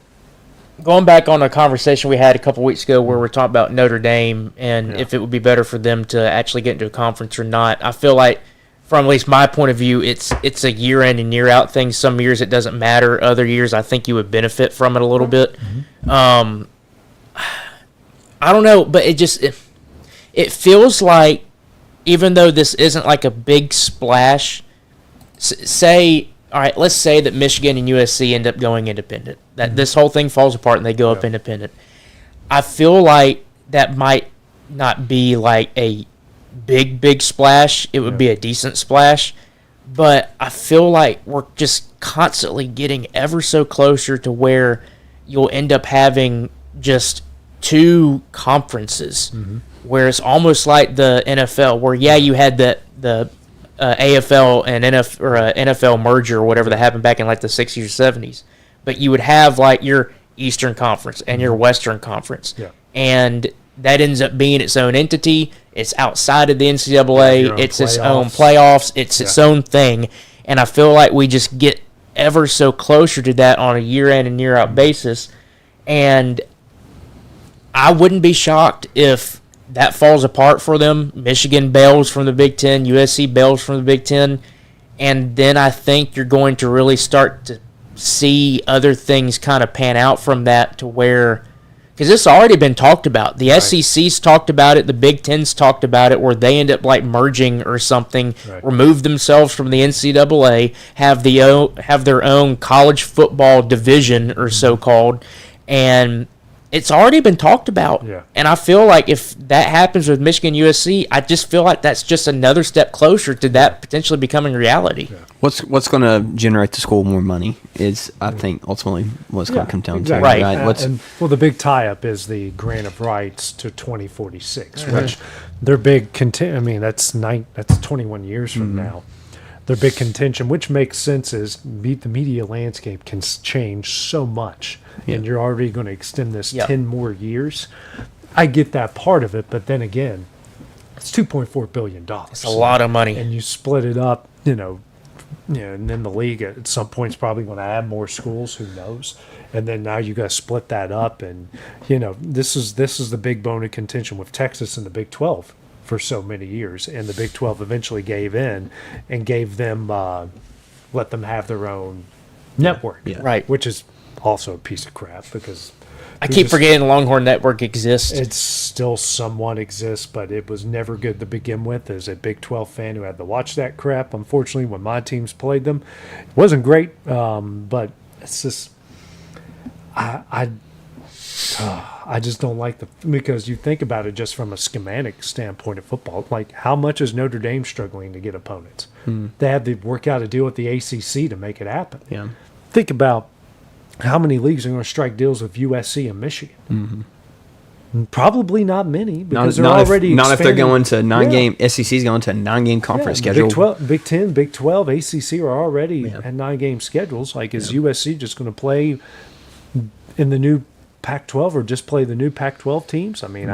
going back on a conversation we had a couple weeks ago where we're talking about Notre Dame and if it would be better for them to actually get into a conference or not. I feel like, from at least my point of view, it's a year in and year out thing. Some years it doesn't matter. Other years I think you would benefit from it a little bit. I don't know, but it feels like, even though this isn't like a big splash, let's say that Michigan and USC end up going independent. That this whole thing falls apart and they go up independent. I feel like that might not be like a big splash, it would be a decent splash. But I feel like we're just constantly getting ever so closer to where you'll end up having just two conferences, where it's almost like the NFL, where you had the AFL and NFL merger or whatever that happened back in like the 60s or 70s, but you would have like your Eastern Conference and your Western Conference, and that ends up being its own entity. It's outside of the NCAA. It's its own playoffs. It's its own thing, and I feel like we just get ever so closer to that on a year in and year out basis, and I wouldn't be shocked if that falls apart for them. Michigan bails from the Big Ten, USC bails from the Big Ten, and then I think you're going to really start to see other things kind of pan out from that to where, because this has already been talked about. The SEC's talked about it, the Big Ten's talked about it, where they end up like merging or something, remove themselves from the NCAA, have their own college football division or so-called, and it's already been talked about. And I feel like if that happens with Michigan USC, I just feel like that's just another step closer to that potentially becoming reality. What's going to generate the school more money is, I think, ultimately what's going to come down to. Right. And the big tie-up is the grant of rights to 2046, which their big that's 21 years from now. Their big contention, which makes sense, is the media landscape can change so much, and you're already going to extend this 10 more years. I get that part of it, but then again, it's $2.4 billion. It's a lot of money. And you split it up, and then the league at some point is probably going to add more schools, who knows? And then now you got to split that up, and, this is the big bone of contention with Texas and the Big 12. For so many years, and the Big 12 eventually gave in and gave them, let them have their own network, right? Which is also a piece of crap, because I keep forgetting Longhorn Network exists. It still somewhat exists, but it was never good to begin with. As a Big 12 fan who had to watch that crap, unfortunately, when my teams played them, it wasn't great. But it's just, I just don't like because you think about it just from a schematic standpoint of football. Like, how much is Notre Dame struggling to get opponents? They had to work out a deal with the ACC to make it happen. Think about how many leagues are going to strike deals with USC and Michigan. Probably not many, because they're already not if they're going to 9-game. SEC's going to a 9-game conference schedule. Big 12, Big 10, Big 12, ACC are already at 9-game schedules. Like, is USC just going to play in the new Pac-12 or just play the new Pac-12 teams? I mean,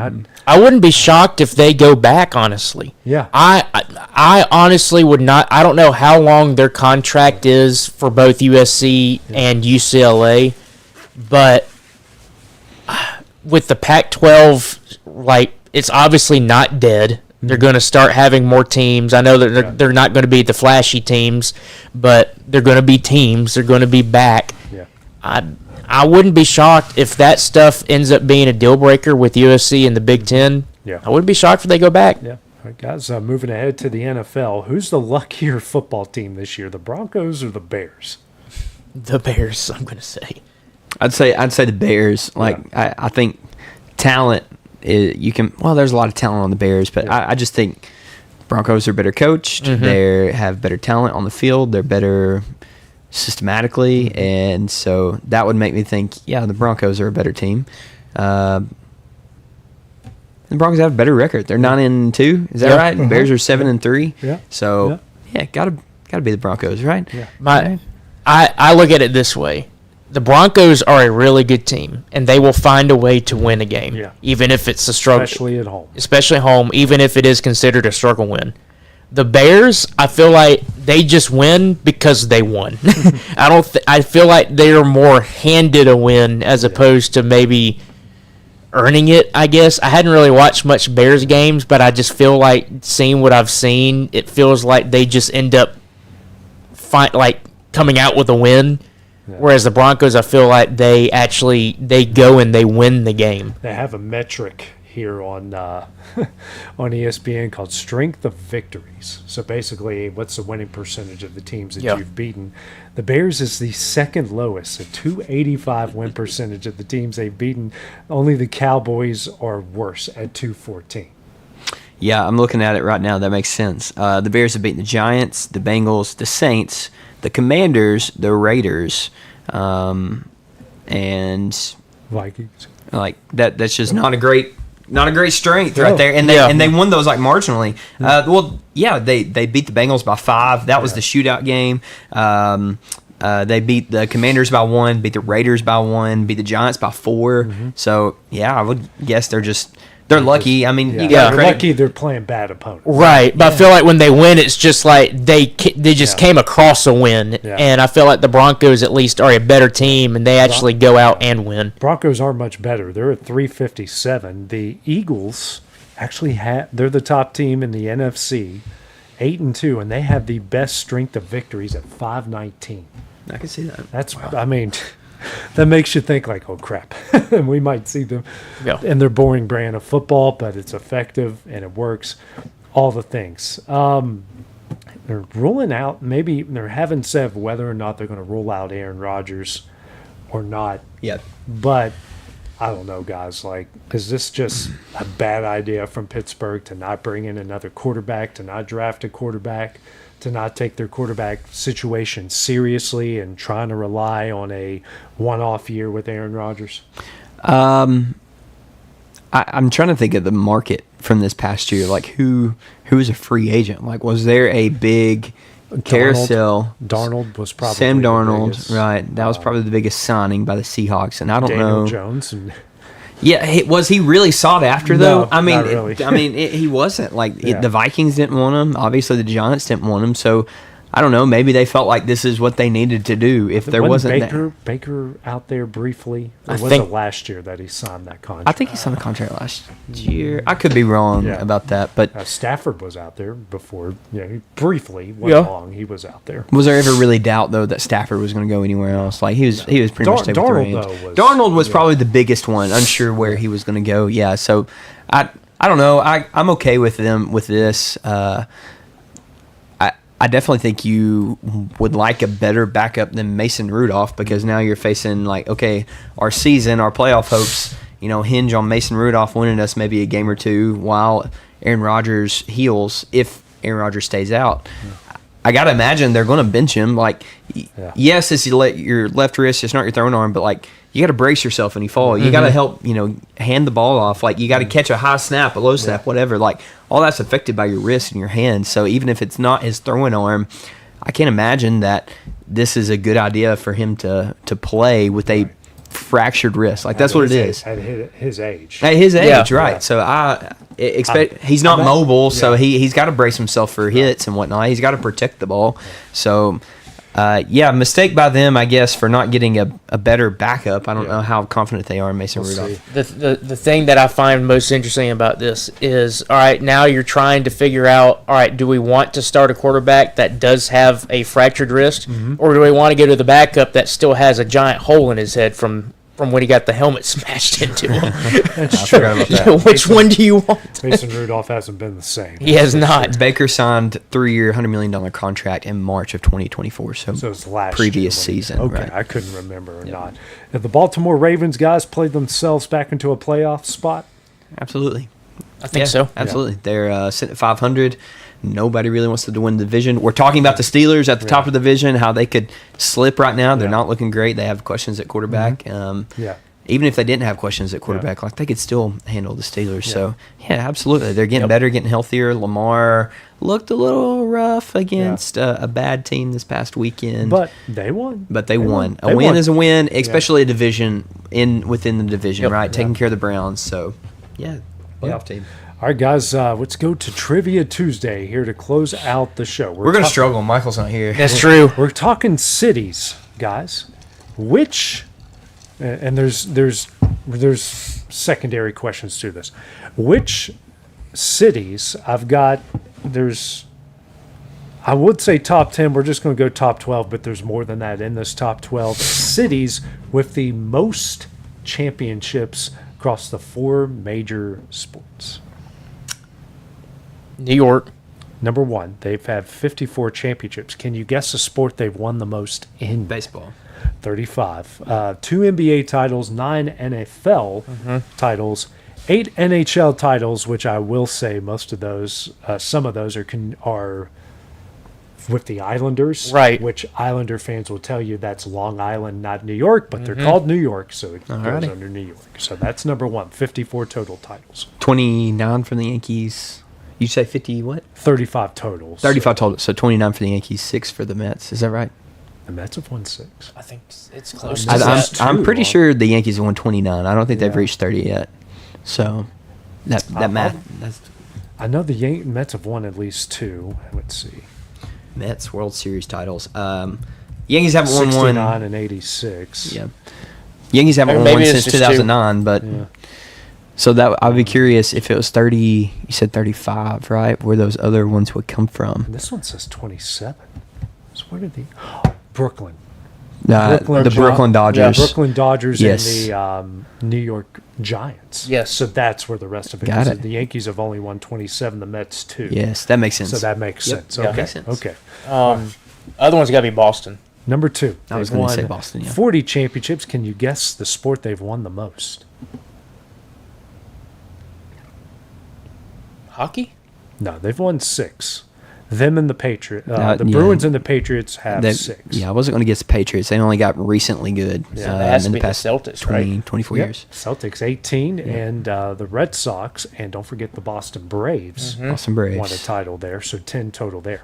I wouldn't be shocked if they go back, honestly. I honestly would not. I don't know how long their contract is for both USC and UCLA, but with the Pac-12, like, it's obviously not dead. They're going to start having more teams. I know that they're not going to be the flashy teams, but they're going to be teams. They're going to be back. I wouldn't be shocked if that stuff ends up being a deal breaker with USC and the Big Ten. I wouldn't be shocked if they go back. All right, guys, moving ahead to the NFL. Who's the luckier football team this year, the Broncos or the Bears? The Bears, I'm going to say. I'd say the Bears. Like, I think talent you can. Well, there's a lot of talent on the Bears, but I just think Broncos are better coached. They have better talent on the field. They're better systematically, and so that would make me think, the Broncos are a better team. The Broncos have a better record. They're 9-2. Is that right? And Bears are 7-3. So gotta be the Broncos, right? I look at it this way: the Broncos are a really good team, and they will find a way to win a game, even if it's a struggle, especially at home, even if it is considered a struggle win. The Bears, I feel like they just win because they won. I feel like they are more handed a win as opposed to maybe earning it, I guess. I hadn't really watched much Bears games, but I just feel like, seeing what I've seen, it feels like they just end up coming out with a win. Whereas the Broncos, I feel like they go and they win the game. They have a metric here on ESPN called strength of victories. So basically, what's the winning percentage of the teams that you've beaten? The Bears is the second lowest, a 285 win percentage of the teams they've beaten. Only the Cowboys are worse at 214. Yeah, I'm looking at it right now. That makes sense. The Bears have beaten the Giants, the Bengals, the Saints, the Commanders, the Raiders, and Vikings. Like that. That's just not a great strength right there. And they won those like marginally. They beat the Bengals by 5. That was the shootout game. They beat the Commanders by 1, beat the Raiders by 1, beat the Giants by 4. So I would guess they're lucky. I mean, they're lucky they're playing bad opponents. Right, but I feel like when they win, it's just like they just came across a win, and I feel like the Broncos at least are a better team, and they actually go out and win. Broncos aren't much better. They're at 357. The Eagles actually they're the top team in the NFC, 8-2, and they have the best strength of victories at 519. I can see that. That's I mean. That makes you think like, oh crap, we might see them in their boring brand of football, but it's effective and it works. All the things. They're ruling out, maybe they haven't said whether or not they're going to rule out Aaron Rodgers or not. Yeah. But I don't know, guys. Like, is this just a bad idea from Pittsburgh to not bring in another quarterback, to not draft a quarterback, to not take their quarterback situation seriously and trying to rely on a one-off year with Aaron Rodgers? I'm trying to think of the market from this past year. Like, who was a free agent? Like, was there a big carousel? Darnold was probably Sam Darnold, the biggest, right? That was probably the biggest signing by the Seahawks, and I don't Daniel know. Jones and was he really sought after though? No, not really. He wasn't. Like the Vikings didn't want him. Obviously, the Giants didn't want him. So I don't know. Maybe they felt like this is what they needed to do. If there wasn't Baker out there briefly, or was it last year that he signed that contract? I think he signed the contract last year. I could be wrong about that, but Stafford was out there before. Briefly, wasn't long. He was out there. Was there ever really doubt though that Stafford was going to go anywhere else? Like he was pretty much staying with the Rams. Darnold was probably the biggest one. Unsure where he was going to go. Yeah, so I don't know. I'm okay with them with this. I definitely think you would like a better backup than Mason Rudolph, because now you're facing like, okay, our playoff hopes, hinge on Mason Rudolph winning us maybe a game or two while Aaron Rodgers heals, if Aaron Rodgers stays out. I got to imagine they're going to bench him. Like, yes, it's your left wrist, it's not your throwing arm, but like, you got to brace yourself when you fall. You got to help, hand the ball off. Like, you got to catch a high snap, a low snap, whatever. Like, all that's affected by your wrist and your hand. So even if it's not his throwing arm, I can't imagine that this is a good idea for him to play with a fractured wrist. Like, that's what it is. At his age. At his age, right. Yeah. So I expect he's not mobile, so he's got to brace himself for hits and whatnot. He's got to protect the ball. So mistake by them, I guess, for not getting a better backup. I don't know how confident they are in Mason Rudolph. The thing that I find most interesting about this is, all right, now you're trying to figure out, all right, do we want to start a quarterback that does have a fractured wrist, or do we want to go to the backup that still has a giant hole in his head from when he got the helmet smashed into him? That's true. Which one do you want? Mason Rudolph hasn't been the same. He has not. Baker signed 3-year, $100 million contract in March of 2024. So it's last previous season. Okay, right. I couldn't remember or not. Have the Baltimore Ravens guys played themselves back into a playoff spot? Absolutely. I think so. Absolutely. They're sitting at 500. Nobody really wants to win the division. We're talking about the Steelers at the top of the division, how they could slip right now. They're not looking great. They have questions at quarterback. Even if they didn't have questions at quarterback, like they could still handle the Steelers. So, absolutely. They're getting better, getting healthier. Lamar looked a little rough against a bad team this past weekend. But they won. They won. A win is a win, especially a division within the division, right? Taking care of the Browns. So, playoff team. All right, guys, let's go to Trivia Tuesday here to close out the show. We're going to struggle. Michael's not here. That's true. We're talking cities, guys. Which, and there's secondary questions to this. Which cities I would say top 10. We're just going to go top 12, but there's more than that in this top 12. Cities with the most championships across the 4 major sports. New York. Number 1, they've had 54 championships. Can you guess the sport they've won the most in? Baseball. 35. 2 NBA titles, 9 NFL titles, 8 NHL titles, which I will say most of those, some of those are with the Islanders. Right. Which Islander fans will tell you that's Long Island, not New York, but they're called New York, so it goes Alrighty. under New York. So that's number 1, 54 total titles. 29 from the Yankees. You say 50 what? 35 totals. 35 total. So 29 for the Yankees, 6 for the Mets. Is that right? The Mets have won 6. I think it's close to that. I'm pretty sure the Yankees have won 29. I don't think they've reached 30 yet. So that math. That's I know the Mets have won at least 2. Let's see. Mets World Series titles. Yankees haven't won 69 one. and 86. Yeah. Yankees haven't won one since 2009, but so that I'd be curious if it was 30. You said 35, right? Where those other ones would come from. And this one says 27. So what are the Brooklyn? The Brooklyn Dodgers. Yeah, Brooklyn Dodgers Yes. and the New York Giants. Yes. So that's where the rest of it Got is. it. The Yankees have only won 27, the Mets 2. Yes, that makes sense. So that makes sense. Yeah. Okay. Makes sense. Okay. Other one's got to be Boston. Number 2. I was They've going to say won Boston, yeah. 40 championships. Can you guess the sport they've won the most? Hockey? No, they've won 6. Them and the Patriots. The yeah. Bruins and the Patriots have 6. Yeah, I wasn't going to guess the Patriots. They only got recently good So that has to in be the past the Celtics, 20, right? 24 Yep. years. Celtics 18 and the Red Sox, and don't forget the Boston Braves. Boston Braves. Won a title there, so 10 total there.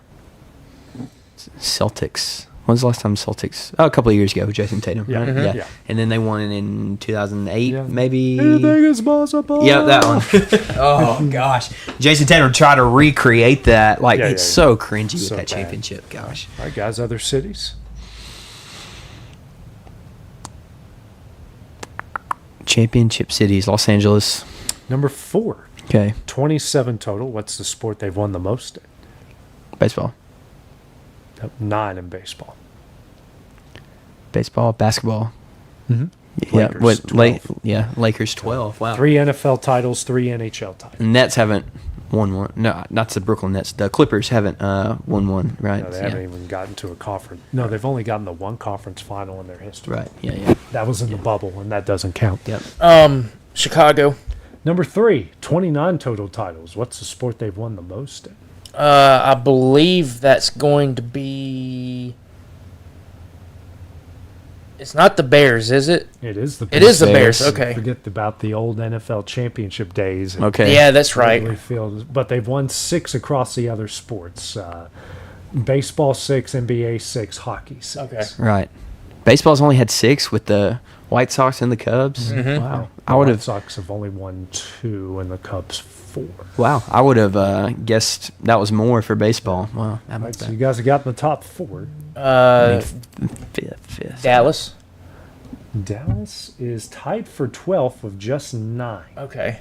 Celtics. When's the last time Celtics? Oh, a couple of years ago, Jason Tatum. Yeah. Right? Mhm. Yeah. Yeah. And then they won it in 2008, maybe. Anything is possible. Yeah, that one. Oh gosh, Jason Tatum tried to recreate that. Like Yeah, it's yeah, so cringy with So that bad. championship. Gosh. All right, guys, other cities? Championship cities: Los Angeles. Number 4. Okay. 27 total. What's the sport they've won the most in? Baseball. 9 in baseball. Baseball. Basketball. Mhm. Yeah. Lakers, What? 12. Lakers 12. Wow. 3 NFL titles, 3 NHL titles. Nets haven't won one. No, not the Brooklyn Nets. The Clippers haven't won one. Right. No, they haven't even gotten to a conference. No, they've only gotten the one conference final in their history. Right. Yeah. That was in the bubble, and that doesn't count. Yep. Chicago. Number 3, 29 total titles. What's the sport they've won the most in? I believe that's going to be. It's not the Bears, is it? It is the It is the Bears. Okay. Forget about the old NFL championship days. Okay. Yeah, that's right. Wrigley Field. But they've won 6 across the other sports. Baseball 6, NBA 6, hockey 6. Okay. Right. Baseball's only had 6 with the White Sox and the Cubs. Wow. I The would White have. Sox have only won 2 and the Cubs 4. Wow. I would have guessed that was more for baseball. Wow. How All about right, so that? you guys have got in the top 4. Fifth. Dallas. Dallas is tied for 12th with just 9. Okay.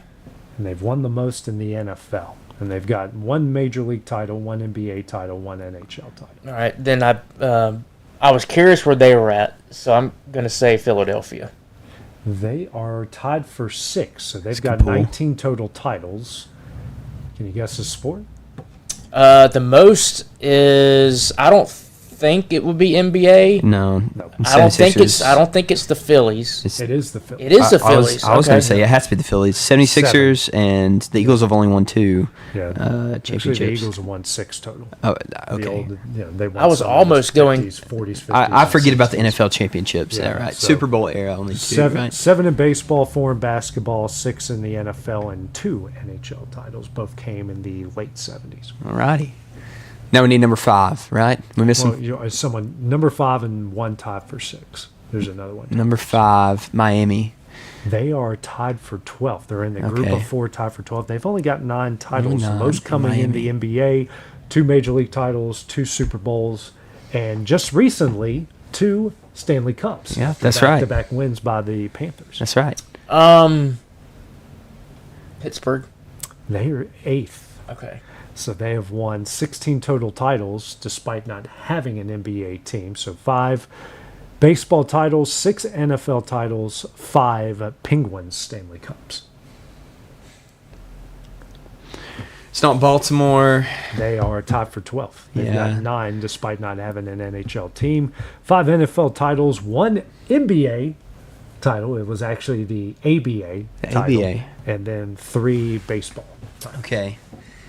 And they've won the most in the NFL. And they've got 1 major league title, 1 NBA title, 1 NHL title. All right. Then I was curious where they were at, so I'm going to say Philadelphia. They are tied for 6, so they've That's a got good pool. 19 total titles. Can you guess the sport? The most is I don't think it would be NBA. No. I don't think it's the Phillies. It is the Phillies. It is the Phillies. I was Okay. going to say it has to be the Phillies. 76ers and the Eagles have only won 2 Yeah. Actually, championships. the Eagles have won 6 total. Oh, The okay. old, they won I was some almost in the going- 50s, 40s, 50s, I and forget about the 60s. NFL championships. Yeah, Yeah, right. so Super Bowl era only 2, 7, right? 7 in baseball, 4 in basketball, 6 in the NFL, and 2 NHL titles. Both came in the late 70s. Alrighty. Now we need number 5, right? We missing Well, someone number 5 and 1 tied for 6. There's another one. number 5, Miami. They are tied for 12th. They're in the group Okay. of 4, tied for 12th. They've only got 9 titles, Only 9 most coming in the NBA, 2 major league titles, 2 Super Bowls, and just recently 2 Stanley Cups. Yeah, after that's right. back-to-back wins by the Panthers. That's right. Pittsburgh. They are 8th. Okay. So they have won 16 total titles despite not having an NBA team. So 5 baseball titles, 6 NFL titles, 5 Penguins Stanley Cups. It's not Baltimore. They are tied for 12th. They've Yeah. got 9 despite not having an NHL team. 5 NFL titles, 1 NBA title. It was actually the ABA title, ABA. and then 3 baseball titles. Okay.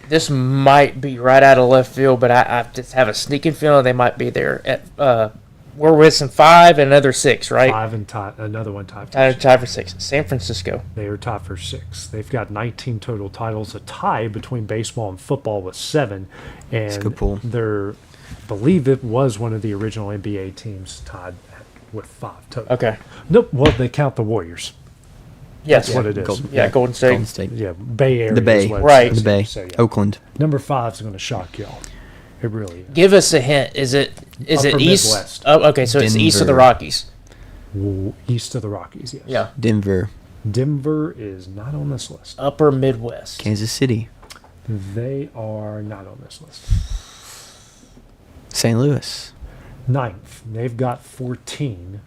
This might be right out of left field, but I just have a sneaking feeling they might be there. We're missing 5 and another 6, right? 5 and another one tied for Tied for 6. San Francisco. They are tied for 6. They've got 19 total titles. A tie between baseball and football with 7. And That's a good pool. I believe it was one of the original NBA teams tied with 5 total. Okay. Nope. Well, they count the Warriors. Yes. That's what it is. Golden State. Golden State. Yeah, Bay Area. The Bay. is what it Right. says The Bay. here, so, yeah. Oakland. Number 5 is going to shock y'all. It really is. Give us a hint. Is it Upper east? Midwest. Oh, okay. So it's east of the Denver. Rockies. East of the Rockies, yes. Yeah. Denver. Denver is not on this list. Upper Midwest. Kansas City. They are not on this list. St. Louis. 9th. They've got 14.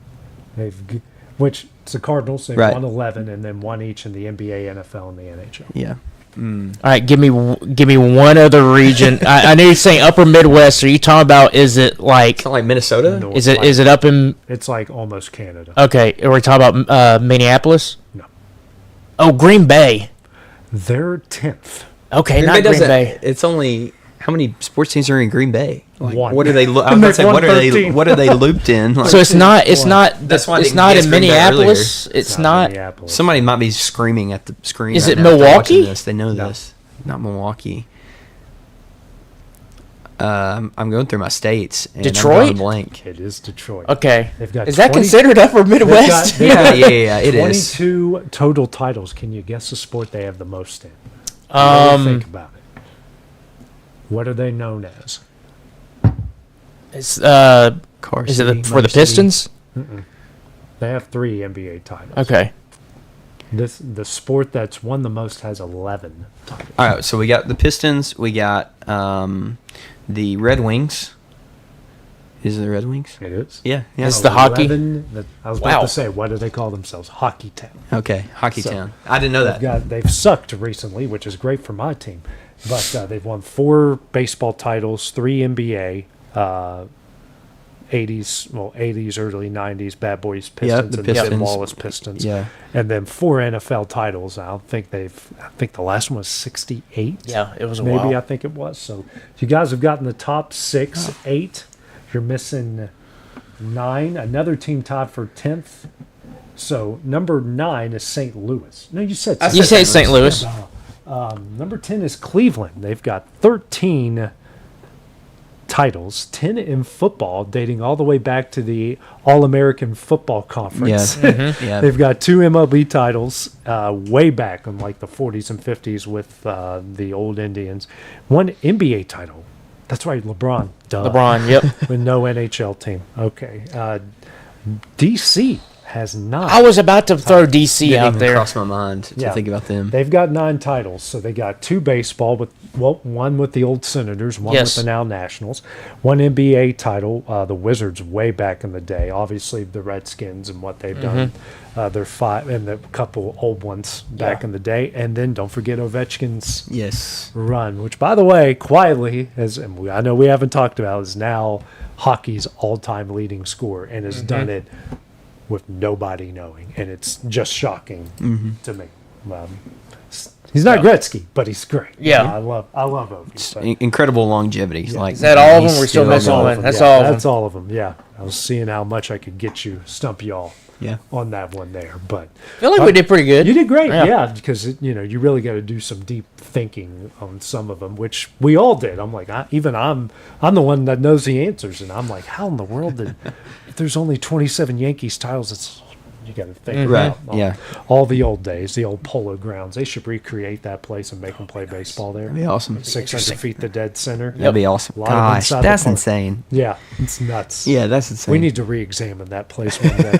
Which it's the Cardinals. They've Right. won 11, and then 1 each in the NBA, NFL, and the NHL. Yeah. All right, give me one other region. I know you're saying Upper Midwest. Are you talking about? Is it like Minnesota? No, Is it's it up in? It's like almost Canada. Okay, are we talking about Minneapolis? No. Oh, Green Bay. They're 10th. Okay, not Green Bay. It's only how many sports teams are in Green Bay? Like, 1. what are they? I was And gonna say, they've what won are they? 13. What are they looped in? Like, So it's not. It's One. not. That's why I it's didn't not guess in Green Bay Minneapolis. earlier. It's not. Minneapolis. somebody might be screaming at the screen. Is right it now if they're watching Milwaukee? This. They know No. this. Not Milwaukee. I'm going through my states. And Detroit? I'm drawing blank. It is Detroit. Okay. They've got Is that 20 considered Upper Midwest? They've got- Yeah. It is. 22 total titles. Can you guess the sport they have the most in? Really think about it. What are they known as? It's Car Is City, it for the Motor City. Pistons? They have 3 NBA titles. Okay. The sport that's won the most has 11 titles. All right, so we got the Pistons. We got the Red Wings. Is it the Red Wings? It is. Yeah. It's the hockey? 11 I was about Wow. to say, what do they call themselves? Hockey Town. Okay, Hockey So, Town. I didn't know that. They've sucked recently, which is great for my team. But they've won 4 baseball titles, 3 NBA, 80s, early 90s, Bad Boys Pistons, the and then Pistons. Wallace Pistons. Yeah. And then 4 NFL titles. I think the last one was 68. Yeah, it was a Maybe while. I think it was. So you guys have gotten the top 6, 8. You're missing 9. Another team tied for 10th. So number 9 is St. Louis. No, you said You say St. Louis. Number 10 is Cleveland. They've got 13 titles, 10 in football, dating all the way back to the All-American Football Conference. Yeah. Yeah. They've got 2 MLB titles way back in like the 40s and 50s with the old Indians. 1 NBA title. That's right, LeBron. Duh. LeBron, yep. With no NHL team. Okay. DC has 9. I was about to throw DC Didn't out even there. cross my mind to think about them. They've got 9 titles. So they got 2 baseball with one with the old Senators, one Yes. with the now Nationals, 1 NBA title. The Wizards way back in the day. Obviously the Redskins and what they've done. They're 5 and a couple old ones back in the day. And then don't forget Ovechkin's Yes. run, which by the way, quietly, I know we haven't talked about, is now hockey's all-time leading scorer and has done it with nobody knowing, and it's just shocking to me. He's not Gretzky, but he's great. Yeah. I love Ovi. but- Incredible longevity. Yeah. Like, Is that all of he's them? We're still still missing going. one. them, That's yeah, all of That's them. all of them. Yeah, I was seeing how much I could stump you all. Yeah. On that one there, but I feel like we did pretty good. You did great, Yeah. yeah, because you really got to do some deep thinking on some of them, which we all did. I'm like, I'm the one that knows the answers, and I'm like, how in the world did? If there's only 27 Yankees titles, it's you got to think Right, about yeah. all the old days, the old Polo Grounds. They should recreate that place and make them play baseball there. That'd be awesome. 600 feet, the dead center. That'd be awesome. A lot of Gosh, inside the that's park. insane. Yeah, it's nuts. Yeah, that's insane. We need to re-examine that place one day.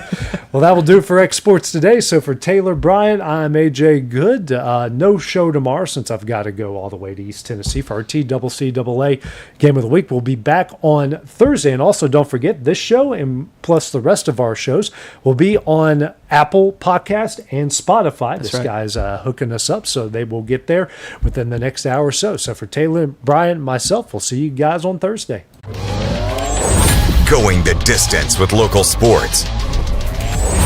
Well, that will do it for X Sports today. So for Taylor Bryant, I'm AJ Good. No show tomorrow since I've got to go all the way to East Tennessee for our TCCAA Game of the Week. We'll be back on Thursday. And also don't forget, this show and plus the rest of our shows will be on Apple Podcast and Spotify. This right. guy's hooking us up, so they will get there within the next hour or so. So for Taylor, Bryant, and myself, we'll see you guys on Thursday. Going the distance with local sports.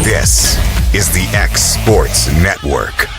This is the X Sports Network.